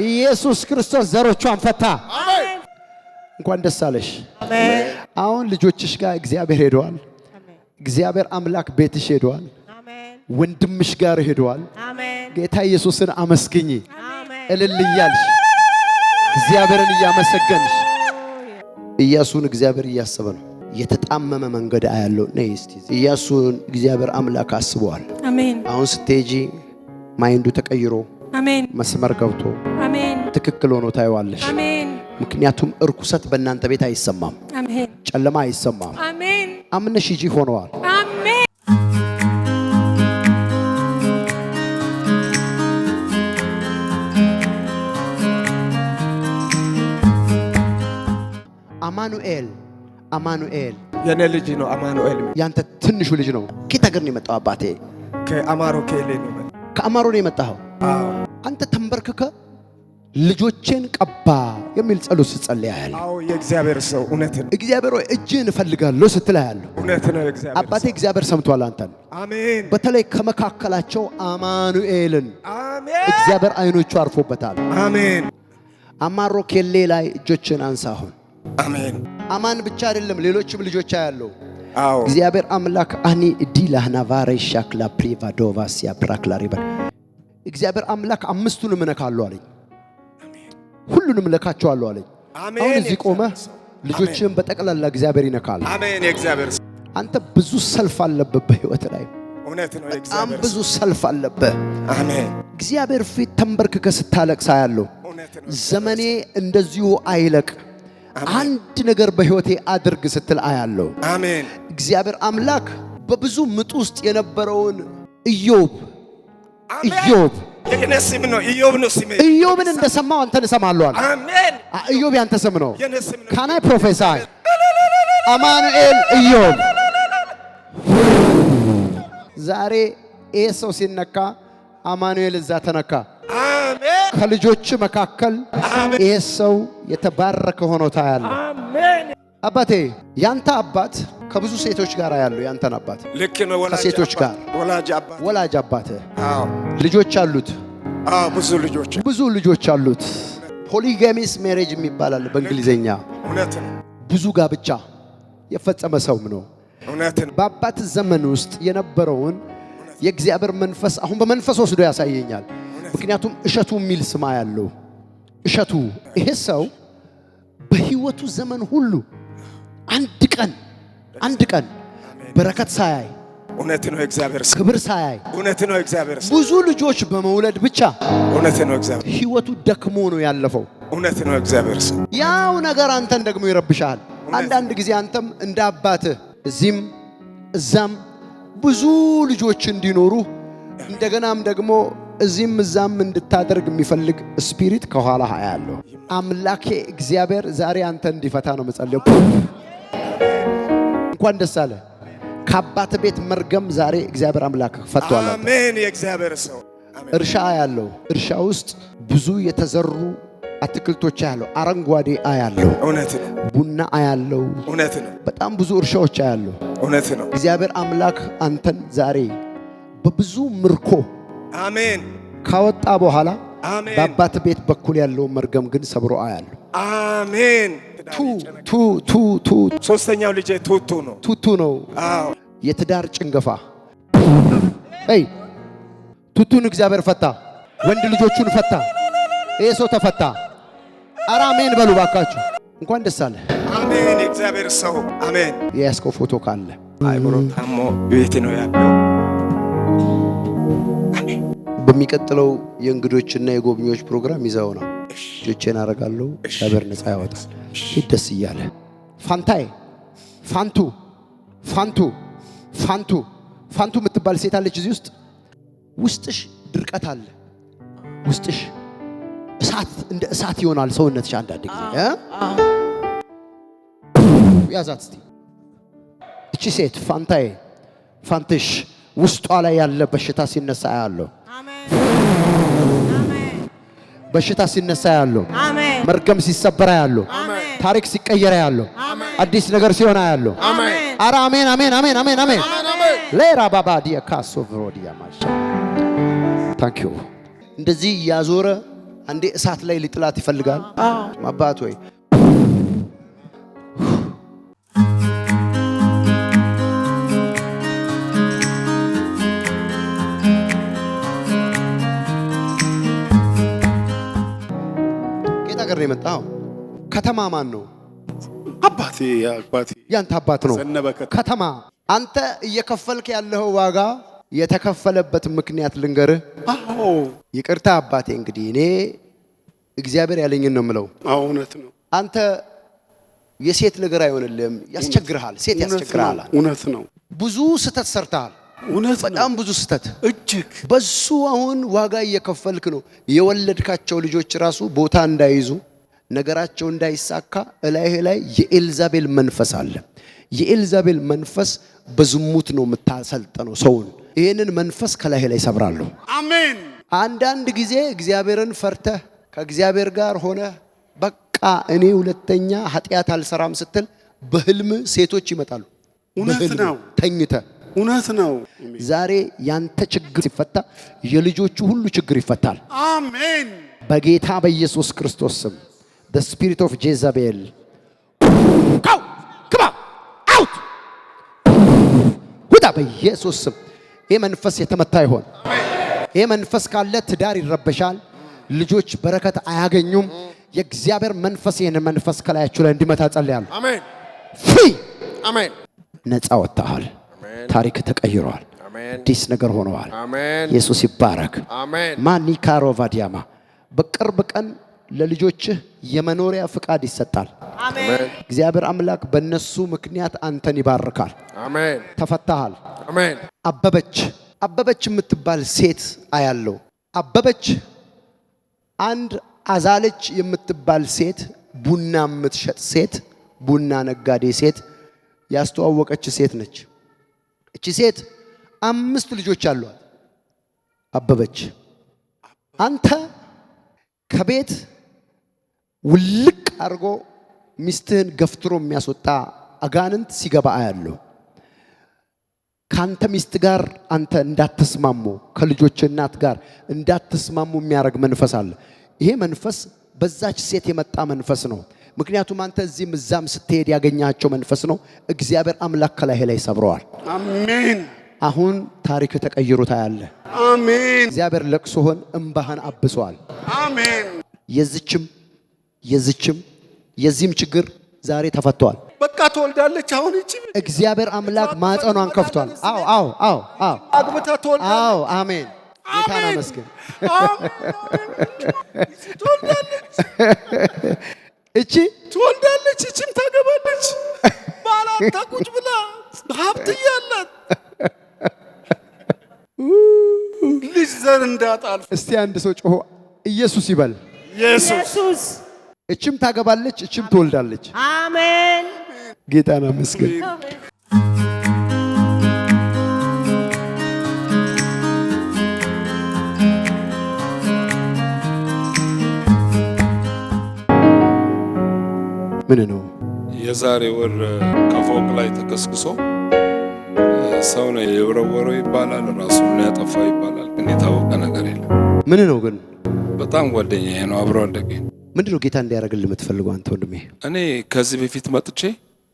ኢየሱስ ክርስቶስ ዘሮቿን ፈታ። እንኳን ደስ አለሽ። አሁን ልጆችሽ ጋር እግዚአብሔር ሄደዋል። እግዚአብሔር አምላክ ቤትሽ ሄደዋል። ወንድምሽ ጋር ሄደዋል። ጌታ ኢየሱስን አመስግኚ፣ እልል እያልሽ እግዚአብሔርን እያመሰገንሽ። ኢያሱን እግዚአብሔር እያሰበ ነው። የተጣመመ መንገድ አያለው። ነይ እስቲ ኢያሱን እግዚአብሔር አምላክ አስበዋል። አሜን። አሁን ስትሄጂ ማይንዱ ተቀይሮ አሜን መስመር ገብቶ አሜን ትክክል ሆኖ ታይዋለሽ። አሜን። ምክንያቱም እርኩሰት በእናንተ ቤት አይሰማም። አሜን። ጨለማ አይሰማም። አሜን። አምነሽ ሂጂ ሆነዋል። አሜን። አማኑኤል የኔ ልጅ ነው። አማኑኤል ያንተ ትንሹ ልጅ ነው። ከየት ሀገር ነው የመጣው? አባቴ ከአማሮ ኬሌ ነው። ከአማሮ ነው የመጣው። አንተ ተንበርክከ ልጆቼን ቀባ የሚል ጸሎት ስትጸልይ ያያለሁ። አዎ የእግዚአብሔር ሰው እውነት ነው። እግዚአብሔር ሆይ እጅህን እፈልጋለሁ ስትል ያያለሁ። እውነት ነው። እግዚአብሔር አባቴ እግዚአብሔር ሰምቷል አንተን። አሜን። በተለይ ከመካከላቸው አማኑኤልን አሜን እግዚአብሔር አይኖቹ አርፎበታል። አሜን። አማሮ ኬሌ ላይ እጆችን አንሳ አሁን። አሜን። አማን ብቻ አይደለም ሌሎችም ልጆች ያያለው። አዎ እግዚአብሔር አምላክ አኒ ዲላህና ቫሬሻክላ ፕሪቫዶቫሲያ ብራክላሪባ እግዚአብሔር አምላክ አምስቱንም እነካለሁ አለኝ። ሁሉንም እለካቸዋለሁ አለኝ። አሁን እዚህ ቆመ ልጆችን በጠቅላላ እግዚአብሔር ይነካል። አሜን። የእግዚአብሔር አንተ ብዙ ሰልፍ አለበት በህይወት ላይ እውነት ነው። በጣም ብዙ ሰልፍ አለበት። አሜን። እግዚአብሔር ፊት ተንበርክከ ስታለቅስ አያለሁ። ዘመኔ እንደዚሁ አይለቅ አንድ ነገር በህይወቴ አድርግ ስትል አያለሁ። አሜን። እግዚአብሔር አምላክ በብዙ ምጥ ውስጥ የነበረውን ኢዮብ የኔ ስም ነው ኢዮብ ነው ስሜ። ኢዮብን እንደሰማው አንተን እሰማለሁ አለ። አሜን። ኢዮብ ያንተ ስም ነው። የኔ ስም ነው። ካናይ ፕሮፌሳይ አማኑኤል ኢዮብ። ዛሬ ይሄ ሰው ሲነካ አማኑኤል እዛ ተነካ። አሜን። ከልጆች መካከል ይሄ ሰው የተባረከ ሆኖ ታያለህ። አሜን። አባቴ ያንተ አባት ከብዙ ሴቶች ጋር ያለው ያንተን አባት ልክ ነው። ከሴቶች ጋር ወላጅ አባት አዎ ልጆች አሉት። አዎ ብዙ ልጆች አሉት። ፖሊጋሚስ ሜሬጅ የሚባል አለ በእንግሊዘኛ። እውነት ነው። ብዙ ጋብቻ የፈጸመ ሰውም ነው። እውነት ነው። በአባት ዘመን ውስጥ የነበረውን የእግዚአብሔር መንፈስ አሁን በመንፈስ ወስዶ ያሳየኛል። ምክንያቱም እሸቱ የሚል ስም ያለው እሸቱ ይሄ ሰው በህይወቱ ዘመን ሁሉ አንድ ቀን በረከት ሳያይ እውነት ነው እግዚአብሔር ሰው ክብር ሳያይ እውነት ነው እግዚአብሔር ሰው ብዙ ልጆች በመውለድ ብቻ እውነት ነው እግዚአብሔር ህይወቱ ደክሞ ነው ያለፈው። እውነት ነው እግዚአብሔር ሰው ያው ነገር አንተን ደግሞ ይረብሻል። አንዳንድ ጊዜ አንተም እንደ አባትህ እዚህም እዛም ብዙ ልጆች እንዲኖሩ እንደገናም ደግሞ እዚህም እዛም እንድታደርግ የሚፈልግ ስፒሪት ከኋላ ያለው አምላኬ እግዚአብሔር ዛሬ አንተን እንዲፈታ ነው መጸለዩ። እንኳን ደስ አለ። ከአባት ቤት መርገም ዛሬ እግዚአብሔር አምላክ ፈቷል። አሜን። የእግዚአብሔር ሰው እርሻ ያለው እርሻ ውስጥ ብዙ የተዘሩ አትክልቶች ያለው አረንጓዴ አያለው። እውነት ነው። ቡና አያለው። እውነት ነው። በጣም ብዙ እርሻዎች አያለው። እውነት ነው። እግዚአብሔር አምላክ አንተን ዛሬ በብዙ ምርኮ አሜን ካወጣ በኋላ አሜን በአባት ቤት በኩል ያለው መርገም ግን ሰብሮ አያለው። አሜን። ቱ ሶስተኛው ልጄ ቱቱ ነው። አዎ የትዳር ጭንገፋ ቱቱን እግዚአብሔር ፈታ። ወንድ ልጆቹን ፈታ። ይሄ ሰው ተፈታ። ኧረ አሜን በሉ ባካችሁ። እንኳን ደስ አለ። አሜን። የእግዚአብሔር ሰው አሜን። የያዝከው ፎቶ ካለ አይምሮ ታሞ ቤት ነው ያለው። በሚቀጥለው የእንግዶችና የጎብኚዎች ፕሮግራም ይዘው ነው እጆቼን አረጋለሁ። እግዚአብሔር ነፃ ያወጣል። ደስ እያለ ፋንቱ የምትባል ሴት አለች እዚህ ውስጥሽ ድርቀት አለ። ውስጥሽ እንደ እሳት ይሆናል ሰውነትሽ። አንዳንድ ጊዜ ያዛት እስቲ እቺ ሴት ፋንትሽ ውስጧ ላይ ያለ በሽታ ሲነሳ ያለው በሽታ ሲነሳ ያለው መርገም ሲሰበራ ያለው ታሪክ ሲቀየር ያለው አዲስ ነገር ሲሆን ያለው አራ አሜን አሜን አሜን አሜን አሜን ሌራ ባባ ዲያ ካሶ ፍሮዲያ ማሻ ታንክ ዩ። እንደዚህ ያዞረ አንዴ እሳት ላይ ሊጥላት ይፈልጋል። አባት ወይ ነው የመጣው። ከተማ ማን ነው? አባቴ ያንተ አባት ነው። ከተማ አንተ እየከፈልክ ያለው ዋጋ የተከፈለበት ምክንያት ልንገርህ። አዎ ይቅርታ አባቴ፣ እንግዲህ እኔ እግዚአብሔር ያለኝን ነው የምለው። እውነት ነው። አንተ የሴት ነገር አይሆንልህም፣ ያስቸግርሃል። ሴት ያስቸግርሃል። እውነት ነው። ብዙ ስተት ሰርተሃል። እውነት ነው። በጣም ብዙ ስተት እጅግ በሱ አሁን ዋጋ እየከፈልክ ነው። የወለድካቸው ልጆች ራሱ ቦታ እንዳይዙ ነገራቸው እንዳይሳካ እላይህ ላይ የኤልዛቤል መንፈስ አለ። የኤልዛቤል መንፈስ በዝሙት ነው የምታሰልጠነው ሰውን። ይሄንን መንፈስ ከላይህ ላይ ሰብራለሁ። አሜን። አንዳንድ ጊዜ እግዚአብሔርን ፈርተህ ከእግዚአብሔር ጋር ሆነ በቃ እኔ ሁለተኛ ኃጢአት አልሰራም ስትል በህልም ሴቶች ይመጣሉ። እውነት ነው። ተኝተህ እውነት ነው። ዛሬ ያንተ ችግር ሲፈታ የልጆቹ ሁሉ ችግር ይፈታል። አሜን። በጌታ በኢየሱስ ክርስቶስ ስም the spirit of Jezebel go come out ወጣ በኢየሱስ ስም። ይሄ መንፈስ የተመታ ይሆን። ይሄ መንፈስ ካለ ትዳር ይረበሻል፣ ልጆች በረከት አያገኙም። የእግዚአብሔር መንፈስ ይሄን መንፈስ ከላያችሁ ላይ እንዲመታ ጸልያለሁ። አሜን። አሜን። ነፃ ወጣሃል። ታሪክ ተቀይሯል። አዲስ ነገር ሆነዋል። ኢየሱስ ይባረክ። ማኒካሮ ቫዲያማ በቅርብ ቀን ለልጆችህ የመኖሪያ ፍቃድ ይሰጣል። አሜን። እግዚአብሔር አምላክ በእነሱ ምክንያት አንተን ይባርካል። አሜን። ተፈታሃል። አሜን። አበበች የምትባል ሴት አያለው። አበበች አንድ አዛለች የምትባል ሴት፣ ቡና የምትሸጥ ሴት፣ ቡና ነጋዴ ሴት ያስተዋወቀች ሴት ነች። እቺ ሴት 5 ልጆች አሏት። አበበች አንተ ከቤት ውልቅ አድርጎ ሚስትህን ገፍትሮ የሚያስወጣ አጋንንት ሲገባ አያለው። ካንተ ሚስት ጋር አንተ እንዳትስማሙ፣ ከልጆች እናት ጋር እንዳትስማሙ የሚያደርግ መንፈስ አለ። ይሄ መንፈስ በዛች ሴት የመጣ መንፈስ ነው። ምክንያቱም አንተ እዚህም እዛም ስትሄድ ያገኛቸው መንፈስ ነው። እግዚአብሔር አምላክ ከላይ ላይ ሰብረዋል። አሜን። አሁን ታሪክ ተቀይሮ ታያለ። አሜን። እግዚአብሔር ለቅሶህን እንባህን አብሷል። አሜን። የዚህም ችግር ዛሬ ተፈቷል። በቃ ትወልዳለች። አሁን እቺ እግዚአብሔር አምላክ ማጸኗን ከፍቷል። አዎ አግብታ ትወልዳለች። አዎ አሜን። ጌታና መስገን ትወልዳለች። እቺ ትወልዳለች። እቺም ታገባለች። ባላታ ቁጭ ብላ ሀብት ያላት ልጅ ዘር እንዳጣልፍ። እስቲ አንድ ሰው ጮሆ ኢየሱስ ይበል። ኢየሱስ። እቺም ታገባለች፣ እቺም ትወልዳለች። አሜን። ጌታና መስገን ምን ነው? የዛሬ ወር ከፎቅ ላይ ተከስክሶ ሰው ነው የወረወረው ይባላል፣ ራሱን ነው ያጠፋው ይባላል፣ ግን የታወቀ ነገር የለም። ምን ነው ግን? በጣም ጓደኛዬ ነው፣ አብሮ አደገ። ምንድነው ጌታ እንዲያደርግልህ የምትፈልገው አንተ ወንድሜ? እኔ ከዚህ በፊት መጥቼ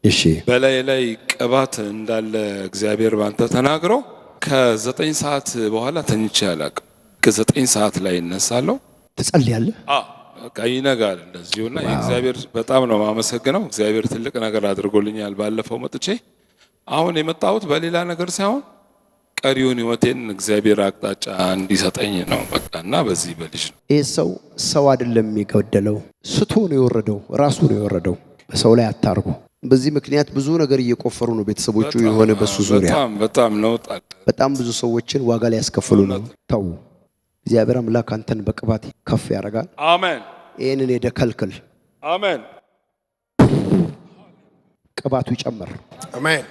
እሺ በላይ ላይ ቅባት እንዳለ እግዚአብሔር ባንተ ተናግሮ ከ9 ሰዓት በኋላ ተኝቼ አላውቅም። ከ9 ሰዓት ላይ እነሳለሁ። ትጸልያለህ? በቃ ይነጋል እንደዚሁና የእግዚአብሔር በጣም ነው ማመሰግነው። እግዚአብሔር ትልቅ ነገር አድርጎልኛል። ባለፈው መጥቼ አሁን የመጣሁት በሌላ ነገር ሳይሆን ቀሪውን ህይወቴን እግዚአብሔር አቅጣጫ እንዲሰጠኝ ነው። በቃና በዚህ በልጅ ነው። ይህ ሰው አይደለም የሚገደለው፣ ስቶ ነው የወረደው፣ ራሱ ነው የወረደው። በሰው ላይ አታርጉ። በዚህ ምክንያት ብዙ ነገር እየቆፈሩ ነው ቤተሰቦቹ የሆነ በሱ ዙሪያ በጣም ነው በጣም ብዙ ሰዎችን ዋጋ ላይ ያስከፍሉ ነው። ተው። እግዚአብሔር አምላክ አንተን በቅባት ከፍ ያደርጋል። አሜን። ይሄንን የደከልክል አሜን። ቅባቱ ይጨምር። አሜን።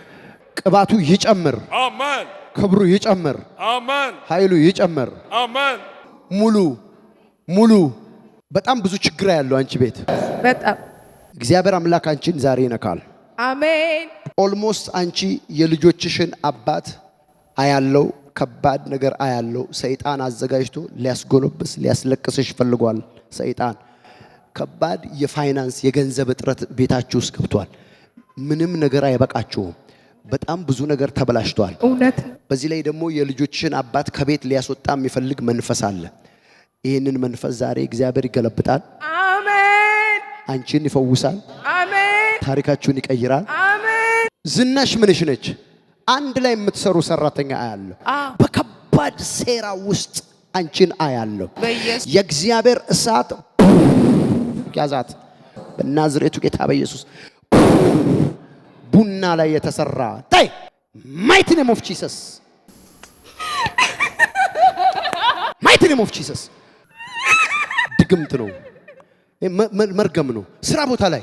ቅባቱ ይጨምር። አሜን። ክብሩ ይጨምር። አሜን። ኃይሉ ይጨምር። አሜን። ሙሉ በጣም ብዙ ችግር ያለው አንቺ ቤት በጣም እግዚአብሔር አምላክ አንቺን ዛሬ ይነካል። አሜን። ኦልሞስት አንቺ የልጆችሽን አባት አያለው፣ ከባድ ነገር አያለው። ሰይጣን አዘጋጅቶ ሊያስጎለብስ ሊያስለቅስሽ ፈልጓል። ሰይጣን ከባድ የፋይናንስ የገንዘብ እጥረት ቤታችሁ ውስጥ ገብቷል። ምንም ነገር አይበቃችሁም። በጣም ብዙ ነገር ተበላሽቷል። እውነት። በዚህ ላይ ደግሞ የልጆችሽን አባት ከቤት ሊያስወጣ የሚፈልግ መንፈስ አለ። ይህንን መንፈስ ዛሬ እግዚአብሔር ይገለብጣል። አሜን። አንቺን ይፈውሳል። አሜን። ታሪካችሁን ይቀይራል። አሜን። ዝናሽ ምንሽ ነች? አንድ ላይ የምትሰሩ ሰራተኛ አያለሁ። በከባድ ሴራ ውስጥ አንቺን አያለሁ። የእግዚአብሔር እሳት ያዛት በናዝሬቱ ጌታ በኢየሱስ። ቡና ላይ የተሰራ ታይ ማይቲ ኔም ኦፍ ጂሰስ፣ ማይቲ ኔም ኦፍ ጂሰስ። ድግምት ነው፣ መርገም ነው። ስራ ቦታ ላይ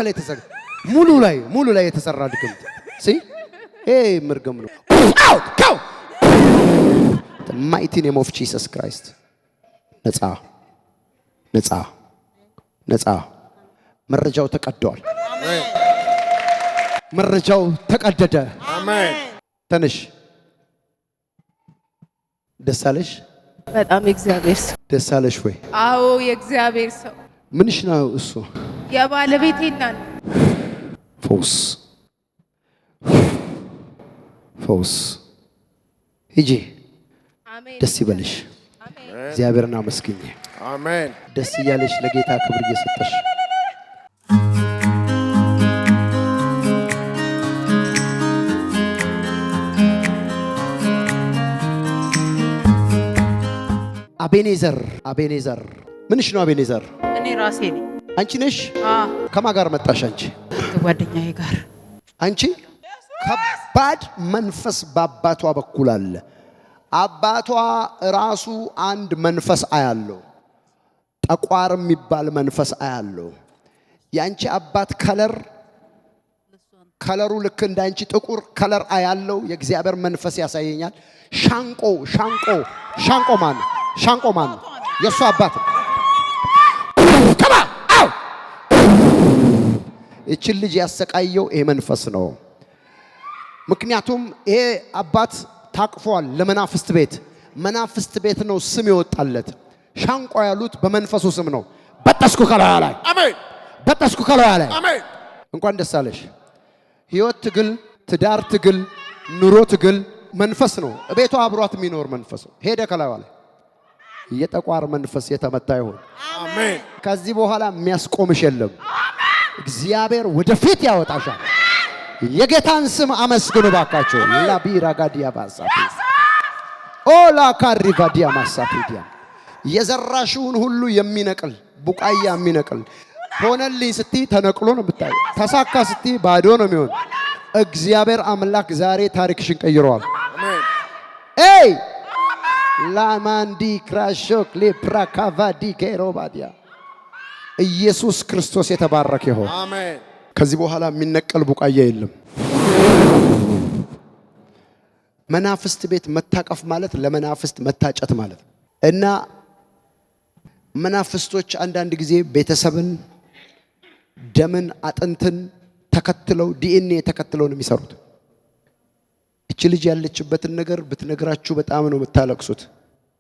የተሰራ ሙሉ ላይ የተሰራ ድግምት መርገም ነው። ማይቲ ኔም ኦፍ ጂሰስ ክራይስት። ነፃ። መረጃው ተቀደዋል። መረጃው ተቀደደ። አሜን። ተነሽ። ደስ አለሽ? በጣም የእግዚአብሔር ሰው። ደስ አለሽ ወይ? አዎ የእግዚአብሔር ሰው። ምንሽ ነው እሱ? የባለቤቴ እናት። ፈውስ። ሂጂ። ደስ ይበልሽ። እግዚአብሔርን አመስግኝ። አሜን። ደስ እያለሽ ለጌታ ክብር እየሰጠሽ አቤኔዘር ምንሽ ነው? አቤኔዘር እኔ ራሴ ነኝ። አንቺ ነሽ? ከማን ጋር መጣሽ አንቺ? ጓደኛዬ ጋር። አንቺ ከባድ መንፈስ በአባቷ በኩል አለ። አባቷ ራሱ አንድ መንፈስ አያለው፣ ጠቋር የሚባል መንፈስ አያለው። ያንቺ አባት ከለሩ ልክ እንዳንቺ ጥቁር ከለር አያለው። የእግዚአብሔር መንፈስ ያሳየኛል። ሻንቆ ማን? የእሱ አባት እችን ልጅ ያሰቃየው ይሄ መንፈስ ነው። ምክንያቱም ይሄ አባት ታቅፏል ለመናፍስት ቤት ነው ስም ይወጣለት። ሻንቆ ያሉት በመንፈሱ ስም ነው። በጠስኩ ከላያ ላይ አሜን። በጠስኩ ከላያ ላይ አሜን። እንኳን ደስ አለሽ። ህይወት ትግል፣ ትዳር ትግል፣ ኑሮ ትግል መንፈስ ነው። ቤቷ አብሯት የሚኖር መንፈስ ነው። ሄደ ከላይዋ ላይ የጠቋር መንፈስ የተመታ ይሁን። አሜን። ከዚህ በኋላ የሚያስቆምሽ የለም። እግዚአብሔር ወደፊት ያወጣሻል። የጌታን ስም አመስግኑ ባካችሁ። ላቢራ ጋዲያ ባሳፊ ኦላ ካሪቫዲያ ማሳፊዲያ የዘራሽውን ሁሉ የሚነቅል ቡቃያ የሚነቅል ሆነልኝ ስትይ ተነቅሎ ነው የምታየው። ተሳካ ስትይ ባዶ ነው የሚሆን። እግዚአብሔር አምላክ ዛሬ ታሪክሽን ቀይሯል። አሜን። ኤይ ላማንዲ ክራሾክ ሌፕራካቫዲ ኬሮባዲያ ኢየሱስ ክርስቶስ የተባረከ ይሁን። አሜን። ከዚህ በኋላ የሚነቀል ቡቃያ የለም። መናፍስት ቤት መታቀፍ ማለት ለመናፍስት መታጨት ማለት እና መናፍስቶች አንዳንድ ጊዜ ቤተሰብን፣ ደምን፣ አጥንትን ተከትለው ዲኤንኤ ተከትለው ነው የሚሰሩት። እቺ ልጅ ያለችበትን ነገር ብትነግራችሁ በጣም ነው የምታለቅሱት።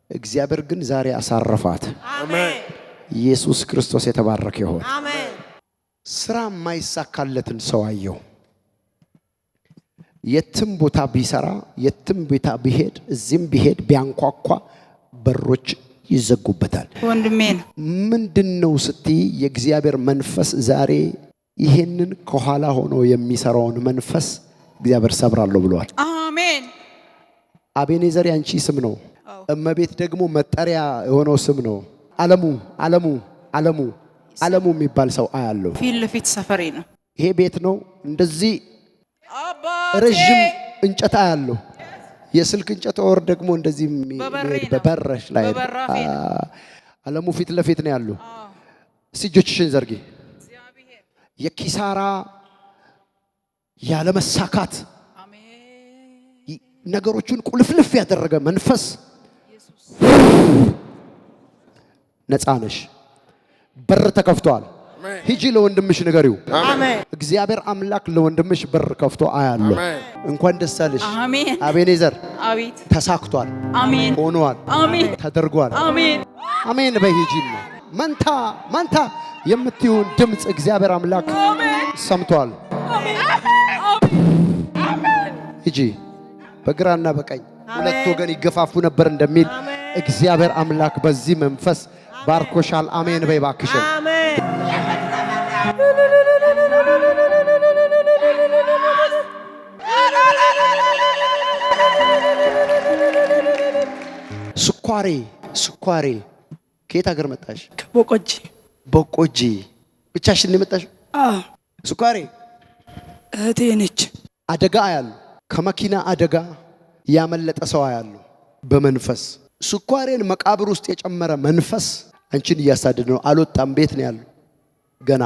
እግዚአብሔር ግን ዛሬ አሳረፋት። አሜን። ኢየሱስ ክርስቶስ የተባረከ ይሁን። አሜን። ስራ የማይሳካለትን ሰው አየው። የትም ቦታ ቢሰራ፣ የትም ቦታ ቢሄድ፣ እዚህም ቢሄድ ቢያንኳኳ በሮች ይዘጉበታል። ወንድሜ ነው። ምንድነው ስትይ የእግዚአብሔር መንፈስ ዛሬ ይሄንን ከኋላ ሆኖ የሚሰራውን መንፈስ እግዚአብሔር ሰብራለሁ ብሏል። አሜን። አቤኔዘር ያንቺ ስም ነው። እመቤት ደግሞ መጠሪያ የሆነው ስም ነው። ዓለሙ የሚባል ሰው አያለው። ፊት ለፊት ሰፈሬ ነው። ይሄ ቤት ነው። እንደዚህ ረጅም እንጨት አያለው። የስልክ እንጨት ወር ደግሞ እንደዚህ በበረሽ ላይ ዓለሙ ፊት ለፊት ነው ያለው። እጆችሽን ዘርጊ። የኪሳራ ያለመሳካት ነገሮችን ቁልፍልፍ ያደረገ መንፈስ ነፃ ነሽ። በር ተከፍቷል። ሂጂ ለወንድምሽ ንገሪው። እግዚአብሔር አምላክ ለወንድምሽ በር ከፍቶ አያለሁ። እንኳን ደስ አለሽ አቤኔዘር። ተሳክቷል፣ ሆኗል፣ ተደርጓል። አሜን በሂጂና መንታ የምትዩን ድምፅ እግዚአብሔር አምላክ ሰምቷል። ሂጂ በግራና በቀኝ ሁለት ወገን ይገፋፉ ነበር እንደሚል እግዚአብሔር አምላክ በዚህ መንፈስ ባርኮሻል። አሜን በይ ባክሽን። ስኳሬ ከየት ሀገር መጣሽ? ቦቆጂ ብቻሽን የመጣሽ? ስኳሬ እህቴ ነች። አደጋ ያለው ከመኪና አደጋ ያመለጠ ሰው ያለው በመንፈስ ስኳሬን መቃብር ውስጥ የጨመረ መንፈስ አንቺን እያሳደደ ነው። አልወጣም፣ ቤት ነው ያለው ገና።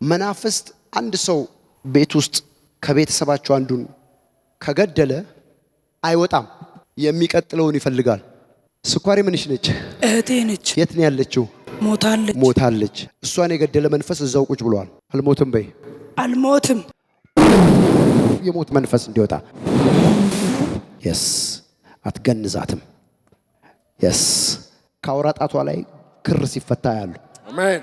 መናፍስት አንድ ሰው ቤት ውስጥ ከቤተሰባቸው አንዱን ከገደለ አይወጣም፣ የሚቀጥለውን ይፈልጋል። ስኳሬ ምንሽ ነች? እህቴ ነች። የት ነው ያለችው? ሞታለች። እሷን የገደለ መንፈስ እዛው ቁጭ ብሏል። አልሞትም በይ። አልሞትም። የሞት መንፈስ እንዲወጣ የስ አትገንዛትም። የስ ከአውራ ጣቷ ላይ ክር ሲፈታ ያሉ አሜን።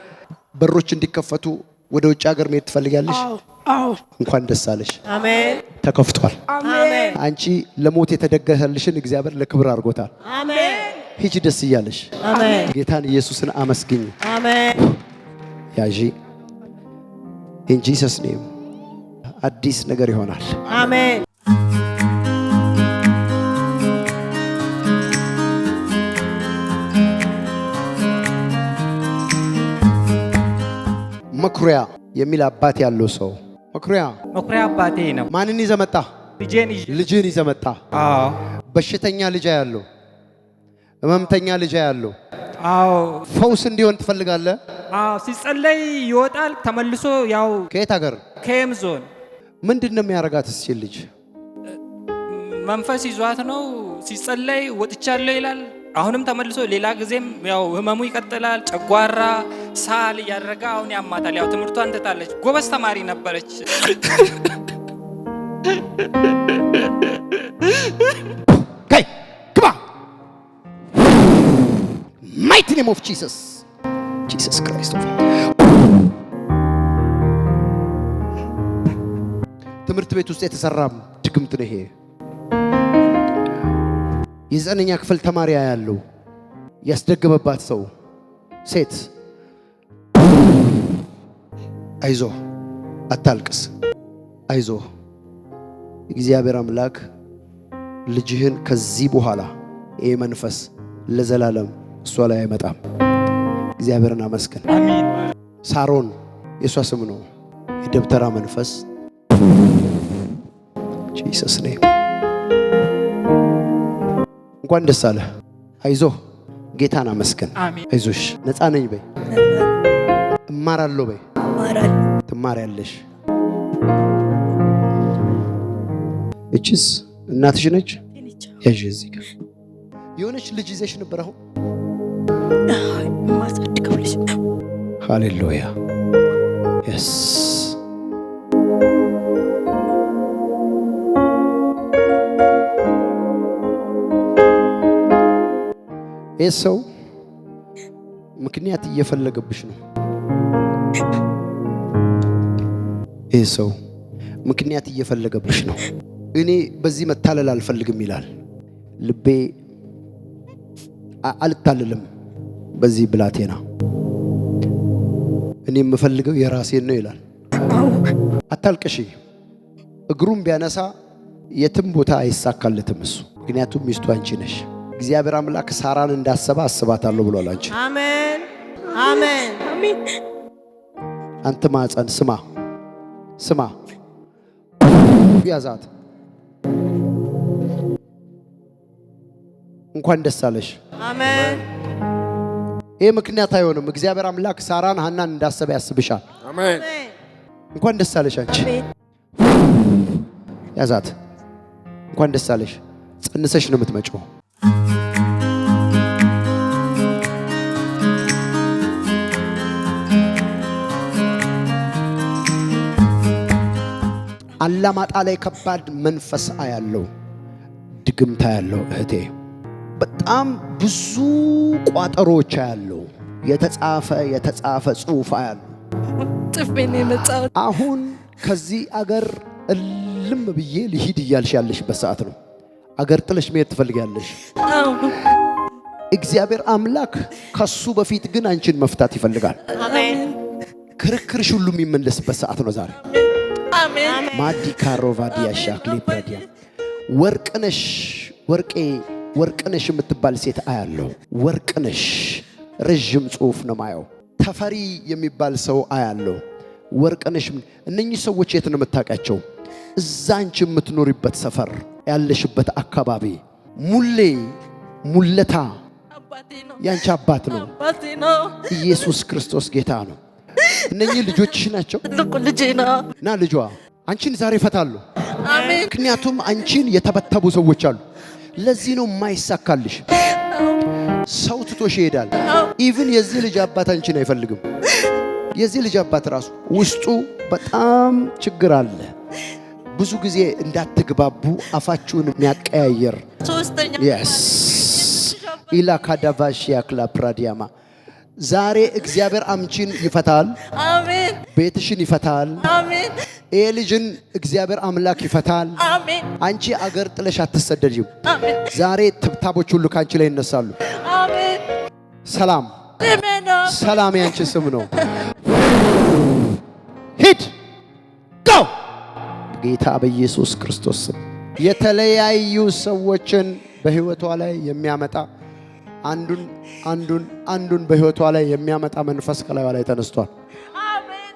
በሮች እንዲከፈቱ ወደ ውጭ ሀገር መሄድ ትፈልጋለሽ? አዎ። እንኳን ደስ አለሽ። አሜን። ተከፍቷል። አሜን። አንቺ ለሞት የተደገሰልሽን እግዚአብሔር ለክብር አድርጎታል። አሜን። ሂጂ ደስ እያለሽ። አሜን። ጌታን ኢየሱስን አመስግኝ። አሜን። ያዢ ኢን ጂሰስ ኔም አዲስ ነገር ይሆናል። አሜን። መኩሪያ የሚል አባት ያለው ሰው መኩሪያ አባቴ ነው። ማንን ይዘህ መጣ? ልጅን ይዘህ መጣ። በሽተኛ ልጅ ያለው ህመምተኛ ልጅ ያለው ፈውስ እንዲሆን ትፈልጋለህ? ሲጸለይ ይወጣል ተመልሶ ያው ከየት ሀገር? ከየም ዞን። ምንድን ነው የሚያረጋት እስኪ ልጅ? መንፈስ ይዟት ነው። ሲጸለይ ወጥቻለሁ ይላል። አሁንም ተመልሶ ሌላ ጊዜም ያው ህመሙ ይቀጥላል። ጨጓራ፣ ሳል እያደረገ አሁን ያማታል። ያው ትምህርቷን ትታለች። ጎበዝ ተማሪ ነበረች። ግባ ማይቲ ኔም ኦፍ ጂሰስ ክራይስት። ትምህርት ቤት ውስጥ የተሰራ ድግምት ነው ይሄ። የዘጠነኛ ክፍል ተማሪ ያለው ያስደገመባት ሰው ሴት አይዞ አታልቅስ፣ አይዞ እግዚአብሔር አምላክ ልጅህን ከዚህ በኋላ ይሄ መንፈስ ለዘላለም እሷ ላይ አይመጣም። እግዚአብሔርን አመስግን። አሜን። ሳሮን የሷ ስም ነው። የደብተራ መንፈስ ጂሰስ ኔም እንኳን ደስ አለ። አይዞ ጌታን አመስግን። አይዞሽ ነፃ ነኝ በይ። እማራለሁ በይ። ትማሪያለሽ። እቺስ እናትሽ ነች? ያዥ እዚህ ጋር የሆነች ልጅ ይዘሽ ነበር አሁን? ማሳድገው ልጅ። ሃሌሉያ የስ ይህ ሰው ምክንያት እየፈለገብሽ ነው። ይህ ሰው ምክንያት እየፈለገብሽ ነው። እኔ በዚህ መታለል አልፈልግም ይላል ልቤ። አልታለልም በዚህ ብላቴና፣ እኔ የምፈልገው የራሴን ነው ይላል። አታልቅሺ። እግሩም ቢያነሳ የትም ቦታ አይሳካለትም እሱ፣ ምክንያቱም ሚስቱ አንቺ ነሽ። እግዚአብሔር አምላክ ሳራን እንዳሰባ አስባታለሁ ብሏል። አንቺ አሜን አሜን አሜን። አንተ ማፀን ስማ ስማ፣ ያዛት። እንኳን ደስ አለሽ። አሜን። ይሄ ምክንያት አይሆንም። እግዚአብሔር አምላክ ሳራን ሐናን እንዳሰበ ያስብሻል። አሜን። እንኳን ደስ አለሽ አንቺ። ያዛት። እንኳን ደስ አለሽ። ጸንሰሽ ነው የምትመጪው። አላማጣ ላይ ከባድ መንፈስ አያለው፣ ድግምታ ያለው እህቴ፣ በጣም ብዙ ቋጠሮች አያለው፣ የተጻፈ ጽሑፍ አያለው። ጥፍቤን የመጣው አሁን ከዚህ አገር እልም ብዬ ልሂድ እያልሽ ያለሽበት ሰዓት ነው። አገር ጥለሽ መሄድ ትፈልጊያለሽ። እግዚአብሔር አምላክ ከሱ በፊት ግን አንቺን መፍታት ይፈልጋል። አሜን። ክርክርሽ ሁሉ የሚመለስበት ሰዓት ነው ዛሬ። አሜን። ማዲ ካሮቫዲያ ሻክሊ ፕራዲያ ወርቅነሽ የምትባል ሴት አያለው። ወርቅነሽ ረጅም ጽሑፍ ነው ማየው። ተፈሪ የሚባል ሰው አያለው። ወርቅነሽ እነኚህ ሰዎች የት ነው የምታውቃቸው? እዛ አንቺ የምትኖሪበት ሰፈር ያለሽበት አካባቢ ሙለታ ያንቺ አባት ነው። ኢየሱስ ክርስቶስ ጌታ ነው። እነኚህ ልጆችሽ ናቸው። ትልቁ ልጄ ነው እና ልጇ አንቺን ዛሬ ይፈታሉ። አሜን። ምክንያቱም አንቺን የተበተቡ ሰዎች አሉ። ለዚህ ነው የማይሳካልሽ። ሰው ትቶሽ ይሄዳል። ኢቭን የዚህ ልጅ አባት አንቺን አይፈልግም። የዚህ ልጅ አባት ራሱ ውስጡ በጣም ችግር አለ። ብዙ ጊዜ እንዳትግባቡ አፋችሁን የሚያቀያየር ሶስተኛ yes ኢላ ካዳቫሽ ያክላ ፕራዲያማ ዛሬ እግዚአብሔር አምቺን ይፈታል። አሜን። ቤትሽን ይፈታል። አሜን። ይሄ ልጅን እግዚአብሔር አምላክ ይፈታል። አሜን። አንቺ አገር ጥለሽ አትሰደጂም። አሜን። ዛሬ ትብታቦች ሁሉ ካንቺ ላይ ይነሳሉ። አሜን። ሰላም አሜን። ሰላም ያንቺ ስም ነው። ሂድ ጎ ጌታ በኢየሱስ ክርስቶስ ስም የተለያዩ ሰዎችን በህይወቷ ላይ የሚያመጣ አንዱን በህይወቷ ላይ የሚያመጣ መንፈስ ከላይዋ ላይ ተነስቷል።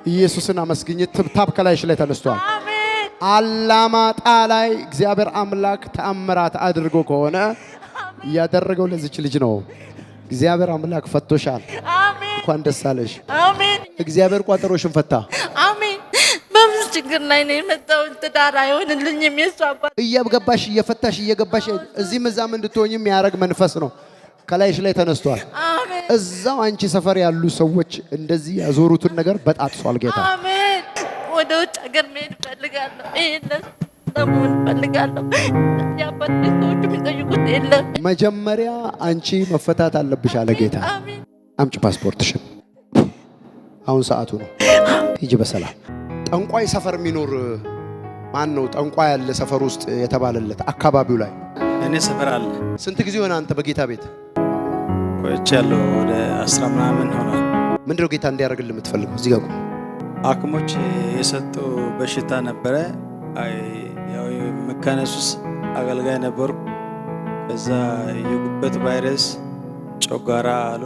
ኢየሱስን አመስግኝ። ትብታብ ከላይሽ ላይ ተነስቷል። አላማጣ ላይ እግዚአብሔር አምላክ ተአምራት አድርጎ ከሆነ ያደረገው ለዚች ልጅ ነው። እግዚአብሔር አምላክ ፈቶሻል። አሜን። እንኳን ደስ አለሽ። አሜን። እግዚአብሔር ቋጠሮሽን ፈታ። አሜን። በምን ችግር ላይ ነው የመጣው? ትዳር አይሆንልኝም። የሱ አባት እየገባሽ እየፈታሽ እየገባሽ እዚህም እዛም እንድትሆኝም ያረግ መንፈስ ነው ከላይሽ ላይ ተነስቷል። አሜን። እዛው አንቺ ሰፈር ያሉ ሰዎች እንደዚህ ያዞሩትን ነገር በጣጥሷል ጌታ። አሜን። ወደ ውጭ ሀገር መሄድ እፈልጋለሁ። ይሄንን ለምን እፈልጋለሁ? የአባት ሰዎች የሚጠይቁት የለም። መጀመሪያ አንቺ መፈታት አለብሽ አለ ጌታ። አሜን። አምጪ ፓስፖርትሽን። አሁን ሰዓቱ ነው። ሂጂ በሰላም። ጠንቋይ ሰፈር የሚኖር ማን ነው? ጠንቋይ ያለ ሰፈር ውስጥ የተባለለት አካባቢው ላይ እኔ እኔ ሰፈር አለ። ስንት ጊዜ ሆነ አንተ በጌታ ቤት? ቆይቻለሁ ወደ 10 ምናምን ሆኗል። ምንድነው ጌታ እንዲያደርግልህ የምትፈልገው? እዚህ ጋር ቆም። ሐኪሞች የሰጡ በሽታ ነበረ። ያው መካነ ኢየሱስ አገልጋይ ነበርኩ። ከዛ የጉበት ቫይረስ፣ ጨጓራ አሉ፣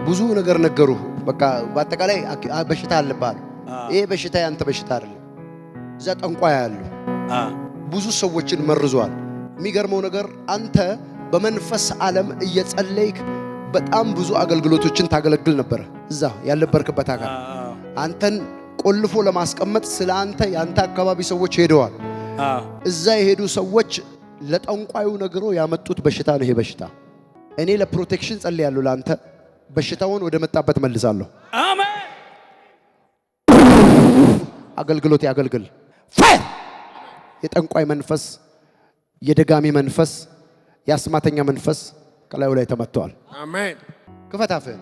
ብዙ ነገር ነገሩ። በቃ በአጠቃላይ በሽታ አለብህ። ይሄ በሽታ ያንተ በሽታ አይደለም። እዛ ጠንቋይ ያለው ብዙ ሰዎችን መርዟል። የሚገርመው ነገር አንተ በመንፈስ ዓለም እየጸለይክ በጣም ብዙ አገልግሎቶችን ታገለግል ነበር። እዛ ያለበርክበት ሀገር አንተን ቆልፎ ለማስቀመጥ ስለ አንተ ያንተ አካባቢ ሰዎች ሄደዋል። እዛ የሄዱ ሰዎች ለጠንቋዩ ነግሮ ያመጡት በሽታ ነው። ይሄ በሽታ እኔ ለፕሮቴክሽን ጸልያለሁ። ለአንተ በሽታውን ወደ መጣበት መልሳለሁ። አሜን። አገልግሎት ያገልግል። ፋይር! የጠንቋይ መንፈስ፣ የደጋሚ መንፈስ፣ የአስማተኛ መንፈስ ከላዩ ላይ ተመቷል። አሜን። ክፈት አፍህን።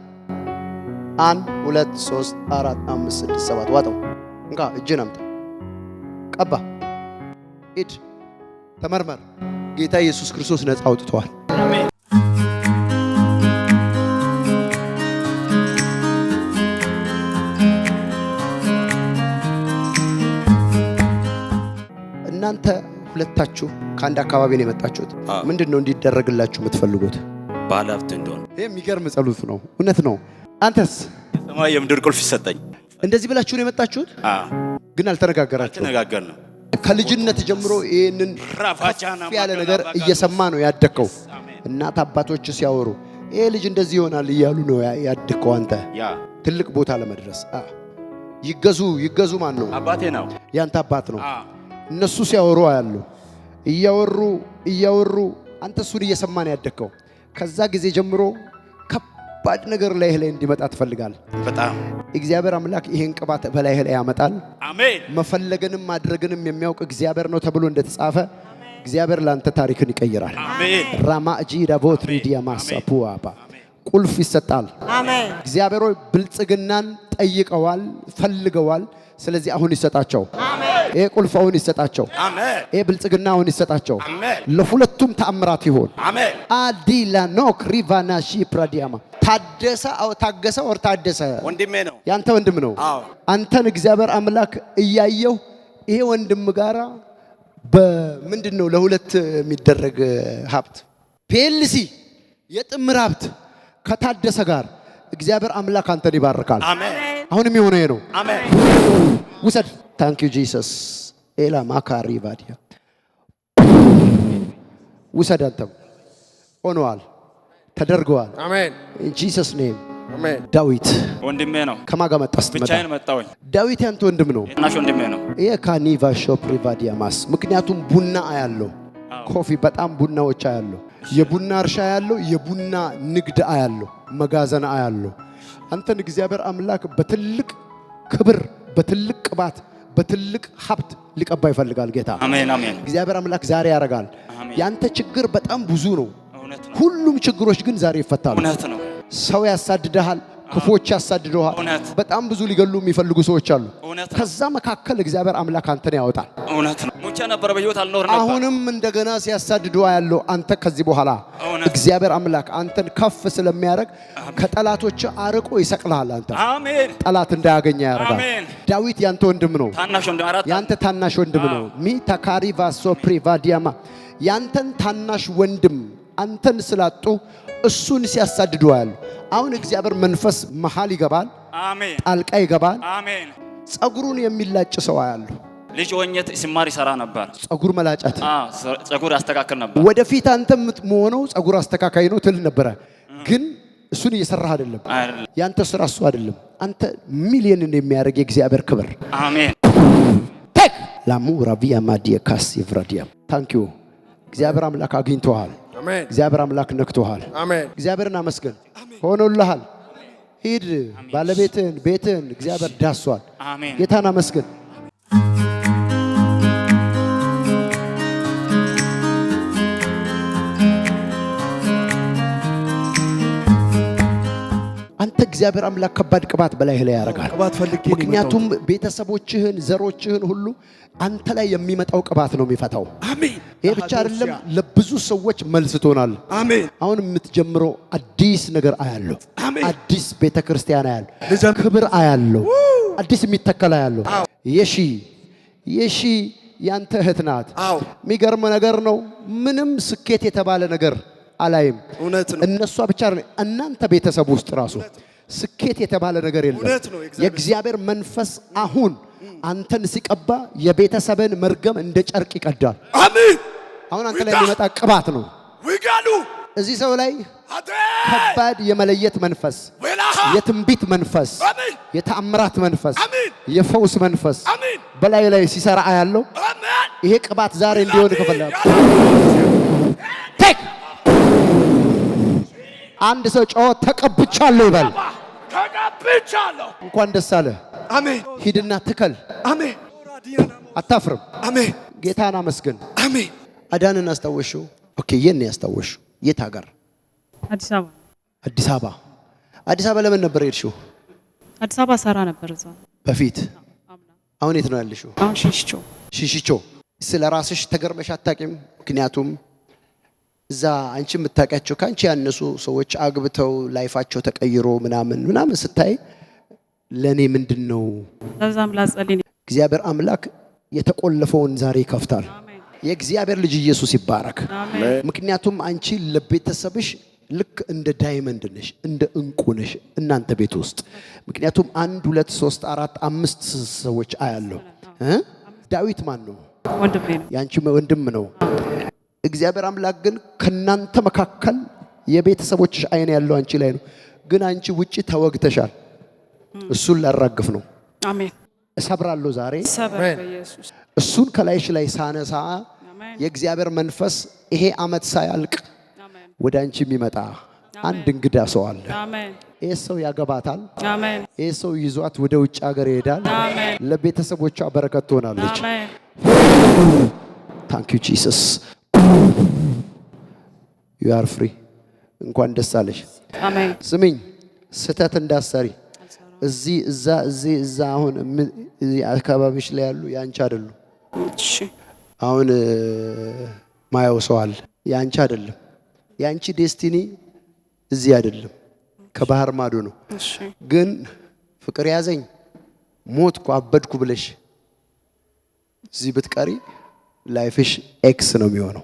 1 2 3 4 5 6 7 ዋጠው። እንካ እጅን አምጣ። ቀባ። ሂድ ተመርመር። ጌታ ኢየሱስ ክርስቶስ ነፃ አውጥቷል። አሜን። እናንተ ሁለታችሁ ከአንድ አካባቢ ነው የመጣችሁት። ምንድነው እንዲደረግላችሁ የምትፈልጉት? ባለ ሀብት እንደሆነ። ይሄ የሚገርም ጸሎት ነው። እውነት ነው። አንተስ? የሰማይ የምድር ቁልፍ ይሰጠኝ። እንደዚህ ብላችሁ ነው የመጣችሁት? ግን አልተነጋገራችሁም። አልተነጋገርንም። ከልጅነት ጀምሮ ይሄንን ከፍ ያለ ነገር እየሰማ ነው ያደከው። እናት አባቶች ሲያወሩ ይሄ ልጅ እንደዚህ ይሆናል እያሉ ነው ያደከው። አንተ ትልቅ ቦታ ለመድረስ ይገዙ ማን ነው? አባቴ ነው። ያንተ አባት ነው። እነሱ ሲያወሩ ያሉ እያወሩ አንተ እሱን እየሰማ ነው ያደከው። ከዛ ጊዜ ጀምሮ ከባድ ነገር ላይ እንዲመጣ ትፈልጋለህ። በጣም እግዚአብሔር አምላክ ይሄን ቅባት በላይ ላይ ያመጣል። አሜን። መፈለግንም ማድረግንም የሚያውቅ እግዚአብሔር ነው ተብሎ እንደተጻፈ እግዚአብሔር ላንተ ታሪክን ይቀይራል። አሜን። ራማጂ ዳቦት ሪዲያ ማሳፑአባ ቁልፍ ይሰጣል። አሜን። እግዚአብሔር ሆይ ብልጽግናን ጠይቀዋል፣ ፈልገዋል። ስለዚህ አሁን ይሰጣቸው። አሜን። ይሄ ቁልፍ አሁን ይሰጣቸው። አሜን። ይሄ ብልጽግና አሁን ይሰጣቸው። አሜን። ለሁለቱም ተአምራት ይሆን። አሜን። አዲላ ኖክ ሪቫናሺ ፕራዲያማ ታገሰ ወር ታደሰ ወንድሜ ነው። ያንተ ወንድም ነው። አዎ። አንተን እግዚአብሔር አምላክ እያየው ይሄ ወንድም ጋራ በምንድነው ለሁለት የሚደረግ ሀብት ፒኤልሲ የጥምር ሀብት ከታደሰ ጋር እግዚአብሔር አምላክ አንተን ይባርካል። አሜን። አሁንም የሆነ ነው። አሜን። ውሰድ። ታንክ ዩ ጂሰስ ኤላ ማካሪ ባዲያ ውሰድ። አንተም ሆነዋል፣ ተደርገዋል። አሜን። ኢን ጂሰስ ኔም አሜን። ዳዊት ወንድሜ ነው። ከማን ጋር መጣስ? ብቻዬን መጣሁኝ። ዳዊት ያንተ ወንድም ነው። እናሽ ወንድሜ ነው። የካኒቫ ሾፕ ሪቫዲያ ማስ ምክንያቱም ቡና አያለው፣ ኮፊ በጣም ቡናዎች አያለው፣ የቡና እርሻ ያለው፣ የቡና ንግድ አያለው፣ መጋዘን አያለው። አንተን እግዚአብሔር አምላክ በትልቅ ክብር፣ በትልቅ ቅባት፣ በትልቅ ሀብት ሊቀባ ይፈልጋል ጌታ። አሜን አሜን። እግዚአብሔር አምላክ ዛሬ ያደርጋል። ያንተ ችግር በጣም ብዙ ነው። ሁሉም ችግሮች ግን ዛሬ ይፈታሉ። እውነት ነው። ሰው ያሳድደሃል፣ ክፎች ያሳድደዋል። በጣም ብዙ ሊገሉ የሚፈልጉ ሰዎች አሉ። ከዛ መካከል እግዚአብሔር አምላክ አንተን ያወጣል። እውነት ነው። ሙቼ ነበር፣ በህይወት አልኖር ነበር። አሁንም እንደገና ሲያሳድዱ ያለው አንተ ከዚህ በኋላ እግዚአብሔር አምላክ አንተን ከፍ ስለሚያደርግ ከጠላቶች አርቆ ይሰቅልሃል። አንተ አሜን። ጠላት እንዳያገኘ ያደርጋል። አሜን። ዳዊት ያንተ ወንድም ነው። ታናሽ ወንድም አራት ያንተ ታናሽ ወንድም ነው። ሚ ታካሪቫ ሶፕሪቫዲያማ ያንተን ታናሽ ወንድም አንተን ስላጡ እሱን ሲያሳድዱ ያሉ አሁን እግዚአብሔር መንፈስ መሃል ይገባል። አሜን። ጣልቃ ይገባል። አሜን። ጸጉሩን የሚላጭ ሰው ያሉ ልጅ ሆኜ ሲማር ይሰራ ነበር። ጸጉር መላጨት፣ ጸጉር ያስተካክል ነበር። ወደፊት አንተ የምትሆነው ጸጉር አስተካካይ ነው ትል ነበረ። ግን እሱን እየሰራህ አይደለም። ያንተ ስራ እሱ አይደለም። አንተ ሚሊዮንን የሚያደርግ የእግዚአብሔር ክብር። አሜን። ቴክ ላሙ ራቪያ ማዲያ ካስ ይፍራዲያ ታንክ ዩ እግዚአብሔር አምላክ አግኝቶሃል። እግዚአብሔር አምላክ ነክቶሃል። እግዚአብሔርን አመስግን። ሆኖልሃል። ሂድ ባለቤትህን ቤትህን እግዚአብሔር ዳሷል። ጌታን አመስግን። አንተ እግዚአብሔር አምላክ ከባድ ቅባት በላይ ላይ ያደርጋል። ምክንያቱም ቤተሰቦችህን ዘሮችህን ሁሉ አንተ ላይ የሚመጣው ቅባት ነው የሚፈታው። አሜን። ይሄ ብቻ አይደለም፣ ለብዙ ሰዎች መልስ ትሆናል። አሜን። አሁን የምትጀምረው አዲስ ነገር አያለሁ። አዲስ ቤተክርስቲያን አያለሁ። ክብር አያለሁ። አዲስ የሚተከል አያለሁ። የሺ ያንተ እህት ናት። የሚገርም ነገር ነው። ምንም ስኬት የተባለ ነገር አላይም። እነሷ ብቻ እናንተ ቤተሰብ ውስጥ ራሱ ስኬት የተባለ ነገር የለም። የእግዚአብሔር መንፈስ አሁን አንተን ሲቀባ የቤተሰብን መርገም እንደ ጨርቅ ይቀዳል። አሜን። አሁን አንተ ላይ የሚመጣ ቅባት ነው። ወጋሉ እዚህ ሰው ላይ ከባድ የመለየት መንፈስ፣ የትንቢት መንፈስ፣ የተአምራት መንፈስ፣ የፈውስ መንፈስ በላይ ላይ ሲሰራ አያለው። ይሄ ቅባት ዛሬ እንዲሆን ከፈለገ ቴክ አንድ ሰው ጮህ ተቀብቻለሁ ይበል። ተቀብቻለሁ። እንኳን ደስ አለ። አሜን። ሂድና ትከል። አሜን። አታፍርም። አሜን። ጌታን አመስግን። አሜን። አዳንን አስታወሽው? ኦኬ። የት ነው ያስታወሽው? የት ሀገር? አዲስ አበባ። አዲስ አበባ። አዲስ አበባ ለምን ነበር የሄድሽው? አዲስ አበባ ሰራ ነበር እዛ በፊት። አሁን የት ነው ያለሽው? አሁን ሽሽቾ። ሽሽቾ። ስለ ራስሽ ተገርመሽ አታውቂም? ምክንያቱም እዛ አንቺ የምታውቂያቸው ካንቺ ያነሱ ሰዎች አግብተው ላይፋቸው ተቀይሮ ምናምን ስታይ ለኔ ምንድነው? ለዛም ላጸልይ እግዚአብሔር አምላክ የተቆለፈውን ዛሬ ይከፍታል። የእግዚአብሔር ልጅ ኢየሱስ ይባረክ። ምክንያቱም አንቺ ለቤተሰብሽ ልክ እንደ ዳይመንድ ነሽ፣ እንደ እንቁ ነሽ እናንተ ቤት ውስጥ። ምክንያቱም 1 2 3 4 5 ሰዎች አያለው። ዳዊት ማን ነው? ወንድሜ ነው። ያንቺ ወንድም ነው። እግዚአብሔር አምላክ ግን ከናንተ መካከል የቤተሰቦችሽ አይን ያለው አንቺ ላይ ነው። ግን አንቺ ውጪ ተወግተሻል። እሱን ላራግፍ ነው። አሜን። እሰብራለሁ ዛሬ። ሰበር በኢየሱስ። እሱን ከላይሽ ላይ ሳነሳ የእግዚአብሔር መንፈስ ይሄ አመት ሳያልቅ ወደ አንቺ የሚመጣ አንድ እንግዳ ሰው አለ። አሜን። ይሄ ሰው ያገባታል። አሜን። ይሄ ሰው ይዟት ወደ ውጭ ሀገር ይሄዳል። አሜን። ለቤተሰቦቿ በረከት ትሆናለች። አሜን። ታንክ ዩ ጂሰስ። ዩ አር ፍሪ። እንኳን ደስ አለሽ። አሜን። ስሚኝ፣ ስተት እንዳሰሪ እዚህ እዛ አሁን እዚህ አካባቢሽ ላይ ያሉ ያንቺ አይደሉም። እሺ። አሁን ማየው ሰው አለ። ያንቺ አይደለም። ያንቺ ዴስቲኒ እዚህ አይደለም፣ ከባህር ማዶ ነው። እሺ። ግን ፍቅር ያዘኝ ሞትኩ አበድኩ ብለሽ እዚህ ብትቀሪ ላይፍሽ ኤክስ ነው የሚሆነው።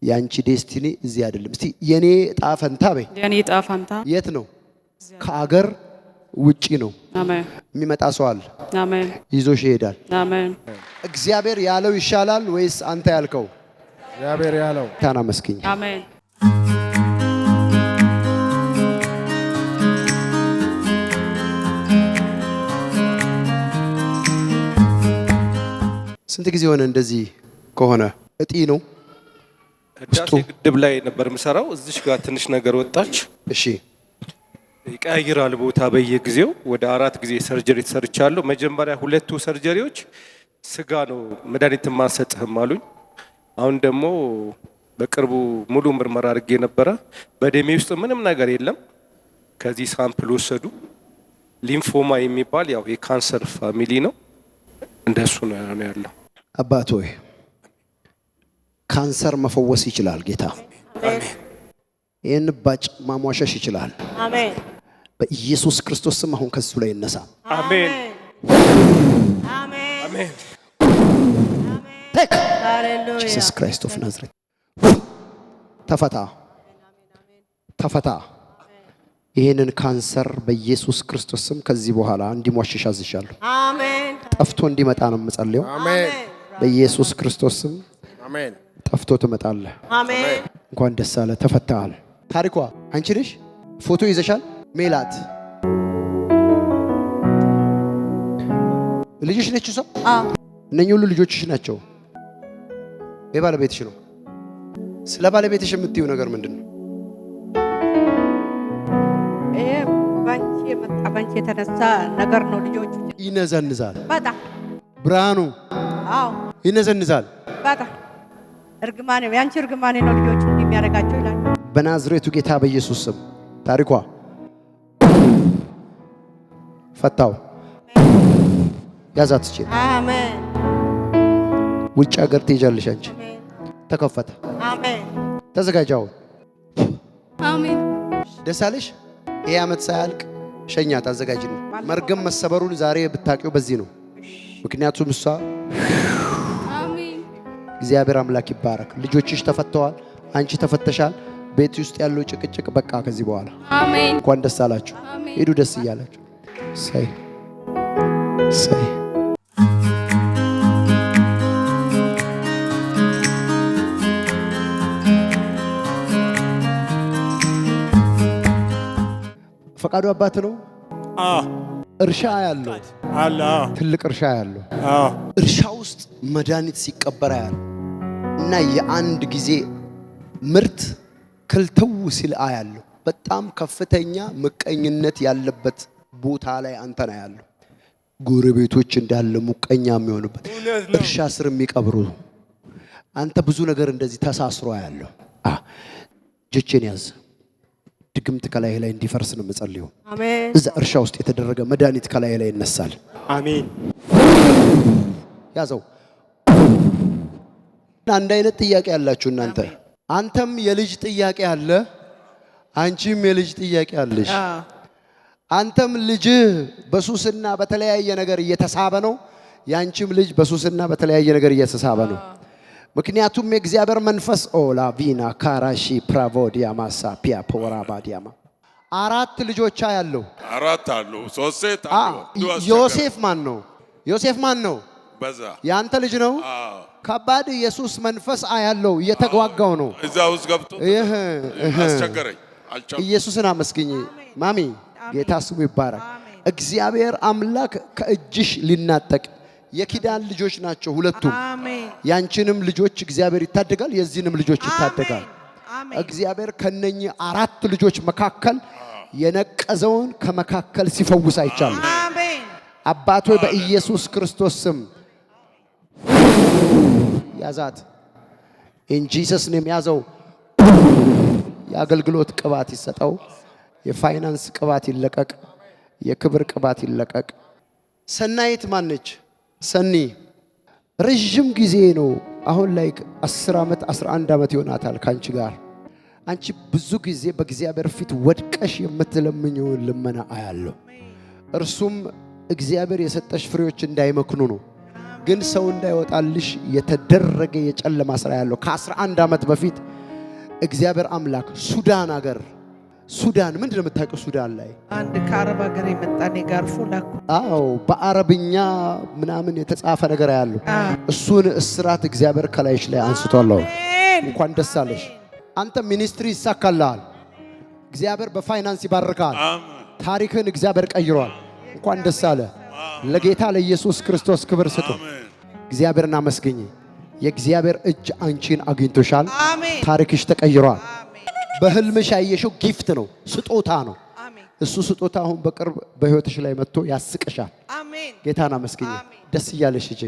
ያንቺ ዴስቲኒ እዚህ አይደለም። እስቲ የኔ ዕጣ ፈንታ በይ። የኔ ዕጣ ፈንታ የት ነው? ከአገር ውጪ ነው። አሜን። የሚመጣ ሰው አለ። አሜን። ይዞሽ ይሄዳል። አሜን። እግዚአብሔር ያለው ይሻላል ወይስ አንተ ያልከው? እግዚአብሔር ያለው። ታና መስኪኝ። አሜን። ስንት ጊዜ ሆነ እንደዚህ ከሆነ? እጢ ነው። ህዳሴ ግድብ ላይ ነበር የምሰራው። እዚሽ ጋር ትንሽ ነገር ወጣች። እሺ። ይቀያይራል ቦታ በየጊዜው። ወደ 4 ጊዜ ሰርጀሪ ተሰርቻለሁ። መጀመሪያ 2ቱ ሰርጀሪዎች ስጋ ነው መድኃኒት ማንሰጥህም አሉኝ። አሁን ደግሞ በቅርቡ ሙሉ ምርመራ አድርጌ ነበረ። በደሜ ውስጥ ምንም ነገር የለም። ከዚህ ሳምፕል ወሰዱ። ሊምፎማ የሚባል ያው የካንሰር ፋሚሊ ነው። እንደሱ ነው ያለው። አባት ሆይ ካንሰር መፈወስ ይችላል ጌታ። ይህን ባጭ ማሟሸሽ ይችላል። አሜን። በኢየሱስ ክርስቶስ ስም አሁን ከሱ ላይ ይነሳ። አሜን። አሜን። አሜን። ቴክ ሃሌሉያ። ኢየሱስ ክርስቶስ ኦፍ ናዝሬት ተፈታ፣ ተፈታ። ይህንን ካንሰር በኢየሱስ ክርስቶስ ስም ከዚህ በኋላ እንዲሟሸሽ አዝሻለሁ። አሜን። ጠፍቶ እንዲመጣ ነው የምጸልየው። አሜን። በኢየሱስ ክርስቶስ ስም አሜን። ጠፍቶ ትመጣለህ። አሜን። እንኳን ደስ አለ። ተፈታሃል። ታሪኳ አንቺ ነሽ። ፎቶ ይዘሻል። ሜላት ልጅሽ ነች እሷ? አዎ። እነኚህ ሁሉ ልጆችሽ ናቸው። የባለቤትሽ ነው። ስለ ባለቤትሽ የምትይው ነገር ምንድን ነው? ይሄ ባንቺ የመጣ ባንቺ የተነሳ ነገር ነው። ልጆቹ ይነዘንዛል። በጣም ብርሃኑ አዎ፣ ይነዘንዛል። በጣም እርግማኔ፣ ያንቺ እርግማኔ ነው ልጆቹ እንደሚያደርጋቸው ይላል። በናዝሬቱ ጌታ በኢየሱስ ስም ታሪኳ ፈታው። ያዛት እቺ አሜን። ውጭ ሀገር ትሄጃለሽ አንቺ። ተከፈተ። አሜን። ተዘጋጃው። አሜን። ደስ አለሽ። ይሄ ዓመት ሳያልቅ ሸኛት። አዘጋጅና መርገም መሰበሩን ዛሬ ብታቂው በዚህ ነው። ምክንያቱም እሷ እግዚአብሔር አምላክ ይባረክ። ልጆችሽ ተፈተዋል፣ አንቺ ተፈተሻል። ቤት ውስጥ ያለው ጭቅጭቅ በቃ ከዚህ በኋላ አሜን። እንኳን ደስ አላችሁ። ሄዱ ደስ እያላችሁ ሳይ ሳይ ፈቃዱ አባት ነው። እርሻ ያለው አለ። ትልቅ እርሻ ያለው እርሻ ውስጥ መድኃኒት ሲቀበራ ያለው እና የአንድ ጊዜ ምርት ክልተው ሲል ያለው በጣም ከፍተኛ ምቀኝነት ያለበት ቦታ ላይ አንተ ነው ያለው። ጎረቤቶች እንዳለ ሙቀኛ የሚሆኑበት እርሻ ስር የሚቀብሩ አንተ ብዙ ነገር እንደዚህ ተሳስሮ ያለው እጆቼን ያዝ። ድግምት ከላይ ላይ እንዲፈርስ ነው የምጸልየው። አሜን። እዛ እርሻ ውስጥ የተደረገ መድኃኒት ከላይ ላይ ይነሳል። አሜን። ያዘው። አንድ አይነት ጥያቄ ያላችሁ እናንተ፣ አንተም የልጅ ጥያቄ አለ፣ አንቺም የልጅ ጥያቄ አለሽ። አንተም ልጅ በሱስና በተለያየ ነገር እየተሳበ ነው፣ ያንቺም ልጅ በሱስና በተለያየ ነገር እየተሳበ ነው። ምክንያቱም የእግዚአብሔር መንፈስ ኦላ ቪና ካራሺ ፕራቮዲያ ማሳ ፒያ ፖራባዲያማ አራት ልጆች ያለው አራት አሉ። ሶስት ሴት አሉ። ዮሴፍ ማን ነው? ዮሴፍ ማን ነው? በዛ ያንተ ልጅ ነው። ከባድ ኢየሱስ መንፈስ ያለው እየተጓጓው ነው። እዛ ውስጥ ገብቶ አስቸገረኝ። ኢየሱስን አመስግኝ ማሚ። ጌታ ስሙ ይባረክ። እግዚአብሔር አምላክ ከእጅሽ ሊናጠቅ የኪዳን ልጆች ናቸው ሁለቱም። ያንቺንም ልጆች እግዚአብሔር ይታደጋል፣ የዚህንም ልጆች ይታደጋል። እግዚአብሔር ከነኚህ አራት ልጆች መካከል የነቀዘውን ከመካከል ሲፈውስ አይቻልም። አባቶ በኢየሱስ ክርስቶስ ስም ያዛት። ኢን ጂሰስ ኔም ያዘው። የአገልግሎት ቅባት ይሰጠው። የፋይናንስ ቅባት ይለቀቅ። የክብር ቅባት ይለቀቅ። ሰናይት ማነች? ሰኒ ረጅም ጊዜ ነው። አሁን ላይ 10 ዓመት 11 ዓመት ይሆናታል ካንቺ ጋር። አንቺ ብዙ ጊዜ በእግዚአብሔር ፊት ወድቀሽ የምትለምኚውን ልመና አያለሁ። እርሱም እግዚአብሔር የሰጠሽ ፍሬዎች እንዳይመክኑ ነው። ግን ሰው እንዳይወጣልሽ የተደረገ የጨለማ ስራ ያለው ከ11 ዓመት በፊት እግዚአብሔር አምላክ ሱዳን ሀገር ሱዳን ምንድን ነው የምታውቀው? ሱዳን ላይ አንድ ከአረብ ሀገር የመጣን ጋርፎ ላኩ። አዎ በአረብኛ ምናምን የተጻፈ ነገር ያለው እሱን እስራት እግዚአብሔር ከላይሽ ላይ አንስቷል። እንኳን ደስ አለሽ። አንተ ሚኒስትሪ ይሳካልሃል። እግዚአብሔር በፋይናንስ ይባርካል። ታሪክን እግዚአብሔር ቀይሯል። እንኳን ደስ አለ። ለጌታ ለኢየሱስ ክርስቶስ ክብር ስጡ። እግዚአብሔርን አመስግኝ። የእግዚአብሔር እጅ አንቺን አግኝቶሻል። ታሪክሽ ተቀይሯል። በህልምሽ ያየሽው ጊፍት ነው፣ ስጦታ ነው። እሱ ስጦታ አሁን በቅርብ በህይወትሽ ላይ መጥቶ ያስቅሻል። ጌታን አመስግኝ። ደስ እያለሽ እጂ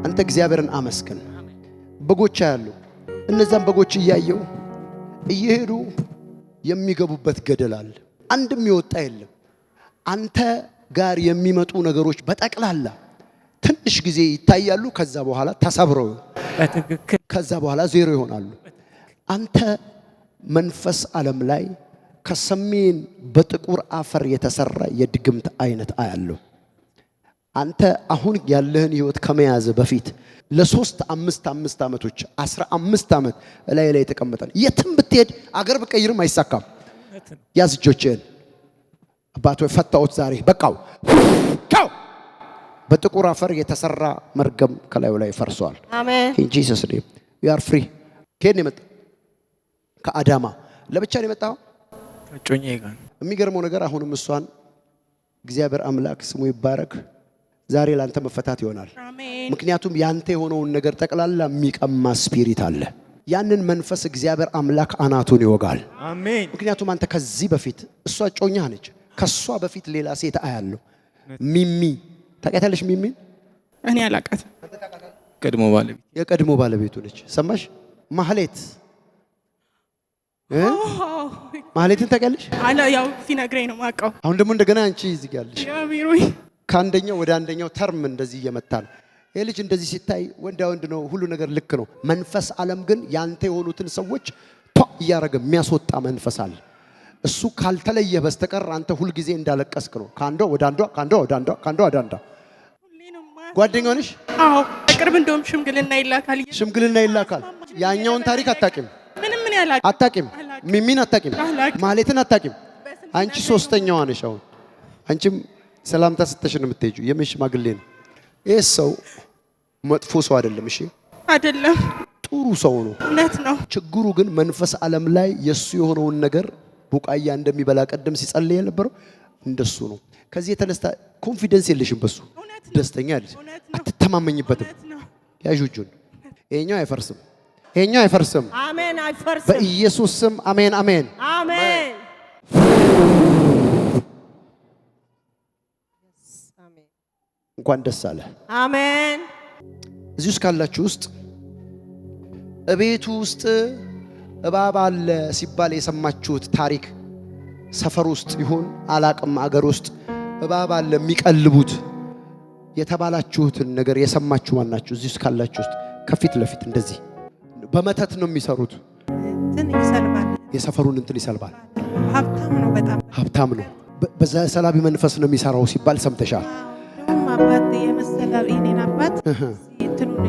አንተ እግዚአብሔርን አመስግን። በጎች ያሉ እነዛን በጎች እያየው እየሄዱ የሚገቡበት ገደል አለ። አንድም ይወጣ የለም። አንተ ጋር የሚመጡ ነገሮች በጠቅላላ ትንሽ ጊዜ ይታያሉ። ከዛ በኋላ ተሰብረው ከዛ በኋላ ዜሮ ይሆናሉ። አንተ መንፈስ ዓለም ላይ ከሰሜን በጥቁር አፈር የተሰራ የድግምት አይነት አያለው። አንተ አሁን ያለህን ህይወት ከመያዝ በፊት ለ3 5 ዓመቶች 15 ዓመት ላይ ተቀመጠን። የትም ብትሄድ አገር ብቀይርም አይሳካም። ያዝ እጆችህን። አባቶ ፈታውት ዛሬ በቃው። በጥቁር አፈር የተሰራ መርገም ከላዩ ላይ ፈርሷል። አሜን። ኢን ጂሰስ ኔም ዩ አር ፍሪ። ከየት ነው የመጣው? ከአዳማ። ለብቻ ነው የመጣው? እጮኛዬ ጋር። የሚገርመው ነገር አሁንም እሷን እግዚአብሔር አምላክ ስሙ ይባረክ ዛሬ ላንተ መፈታት ይሆናል። ምክንያቱም ያንተ የሆነውን ነገር ጠቅላላ የሚቀማ ስፒሪት አለ። ያንን መንፈስ እግዚአብሔር አምላክ አናቱን ይወጋል። አሜን። ምክንያቱም አንተ ከዚህ በፊት እሷ ጮኛ ነች። ከሷ በፊት ሌላ ሴት አያለው። ሚሚ ታውቂያታለሽ? ሚሚን እኔ አላውቃትም። የቀድሞ ባለቤቱ ነች። ሰማሽ? ማህሌት ማህሌትን ታውቂያለሽ? ያው ሲነግረኝ ነው የማውቀው። አሁን ደግሞ እንደገና አንቺ እዚህ ጋር ያለሽ ከአንደኛው ወደ አንደኛው ተርም እንደዚህ እየመጣ ነው። ይሄ ልጅ እንደዚህ ሲታይ ወንዳ ወንድ ነው፣ ሁሉ ነገር ልክ ነው። መንፈስ ዓለም ግን ያንተ የሆኑትን ሰዎች እያረገ የሚያስወጣ መንፈስ አለ። እሱ ካልተለየ በስተቀር አንተ ሁሉ ጊዜ እንዳለቀስክ ነው። ካንዶ ወደ አንዷ ካንዶ ወደ አንዷ ካንዶ ወደ አንዷ። ጓደኛው ነሽ? አዎ፣ በቅርብ እንደውም ሽምግልና ይላካል። ሽምግልና ይላካል። ያኛውን ታሪክ አታቂም? ምንም ምን ያላቅ አታቂም? ሚሚን አታቂም? ማህሌትን አታቂም? አንቺ ሶስተኛዋ ነሽ። አሁን አንቺም ሰላምታ ስትሽ ነው የምትሄጂው። የምን ሽማግሌ ነው? ይሄ ሰው መጥፎ ሰው አይደለም። እሺ አይደለም፣ ጥሩ ሰው ነው። እውነት ነው። ችግሩ ግን መንፈስ ዓለም ላይ የሱ የሆነውን ነገር ቡቃያ እንደሚበላ ቀደም ሲጸልይ የነበረው እንደሱ ነው። ከዚህ የተነሳ ኮንፊደንስ የለሽም በሱ ደስተኛ አይደል፣ አትተማመኝበትም። ያዡ እጁን። ይሄኛው አይፈርስም፣ ይሄኛው አይፈርስም። አሜን፣ አይፈርስም በኢየሱስ ስም አሜን፣ አሜን፣ አሜን። እንኳን ደስ አለ። አሜን። እዚህ ውስጥ ካላችሁ ውስጥ እቤቱ ውስጥ እባብ አለ ሲባል የሰማችሁት ታሪክ ሰፈር ውስጥ ይሁን አላቅም አገር ውስጥ እባብ አለ የሚቀልቡት የተባላችሁትን ነገር የሰማችሁ ማናችሁ? እዚህ ውስጥ ካላችሁ ውስጥ ከፊት ለፊት እንደዚህ በመተት ነው የሚሰሩት። እንትን ይሰልባል፣ የሰፈሩን እንትን ይሰልባል። ሀብታም ነው፣ በጣም ሀብታም ነው። በዛ ሰላቢ መንፈስ ነው የሚሰራው ሲባል ሰምተሻል? አባት የመሰለ እኔን አባት እንትኑን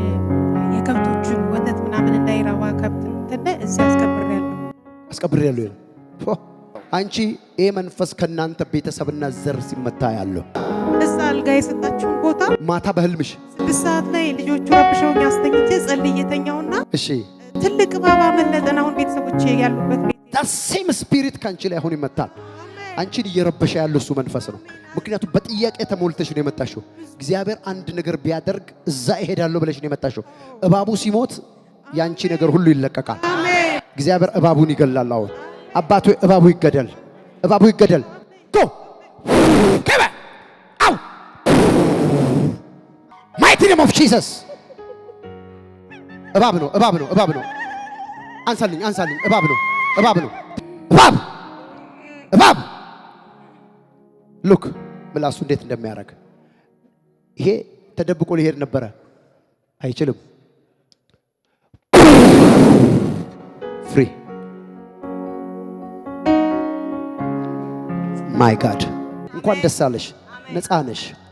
የከብቶቹን ወተት ምናምን እንዳይራባ ከብት እንትን እዚህ አስቀብሬያለሁ። አንቺ ይሄ መንፈስ ከናንተ ቤተሰብና ዘር ሲመታ ያለው እዛ አልጋ የሰጣችሁን ቦታ ማታ በህልምሽ 6 ሰዓት ላይ ልጆቹ ረብሸውኝ አስተኝቼ ጸልዬ የተኛውና እሺ ትልቅ ባባ መለጠን አሁን ቤተሰቦቼ ያሉበት ቤት ዳሴም ስፒሪት ካንቺ ላይ አሁን ይመታል። አንቺን እየረበሸ ያለው እሱ መንፈስ ነው። ምክንያቱም በጥያቄ ተሞልተሽ ነው የመጣሽው። እግዚአብሔር አንድ ነገር ቢያደርግ እዛ እሄዳለሁ ብለሽ ነው የመጣሽው። እባቡ ሲሞት ያንቺ ነገር ሁሉ ይለቀቃል። እግዚአብሔር እባቡን ይገላል። አሁን አባቱ እባቡ ይገደል፣ እባቡ ይገደል። ጎ ከበ አው ማይቲ ኔም ኦፍ ጂሰስ። እባብ ነው፣ እባብ ነው፣ እባብ ነው። አንሳልኝ፣ አንሳልኝ። እባብ ነው፣ እባብ ነው፣ እባብ፣ እባብ። ሉክ ምላሱ እንዴት እንደሚያደርግ። ይሄ ተደብቆ ሊሄድ ነበረ፣ አይችልም። ፍሪ ማይ ጋድ፣ እንኳን ደስ አለሽ፣ ነፃ ነሽ።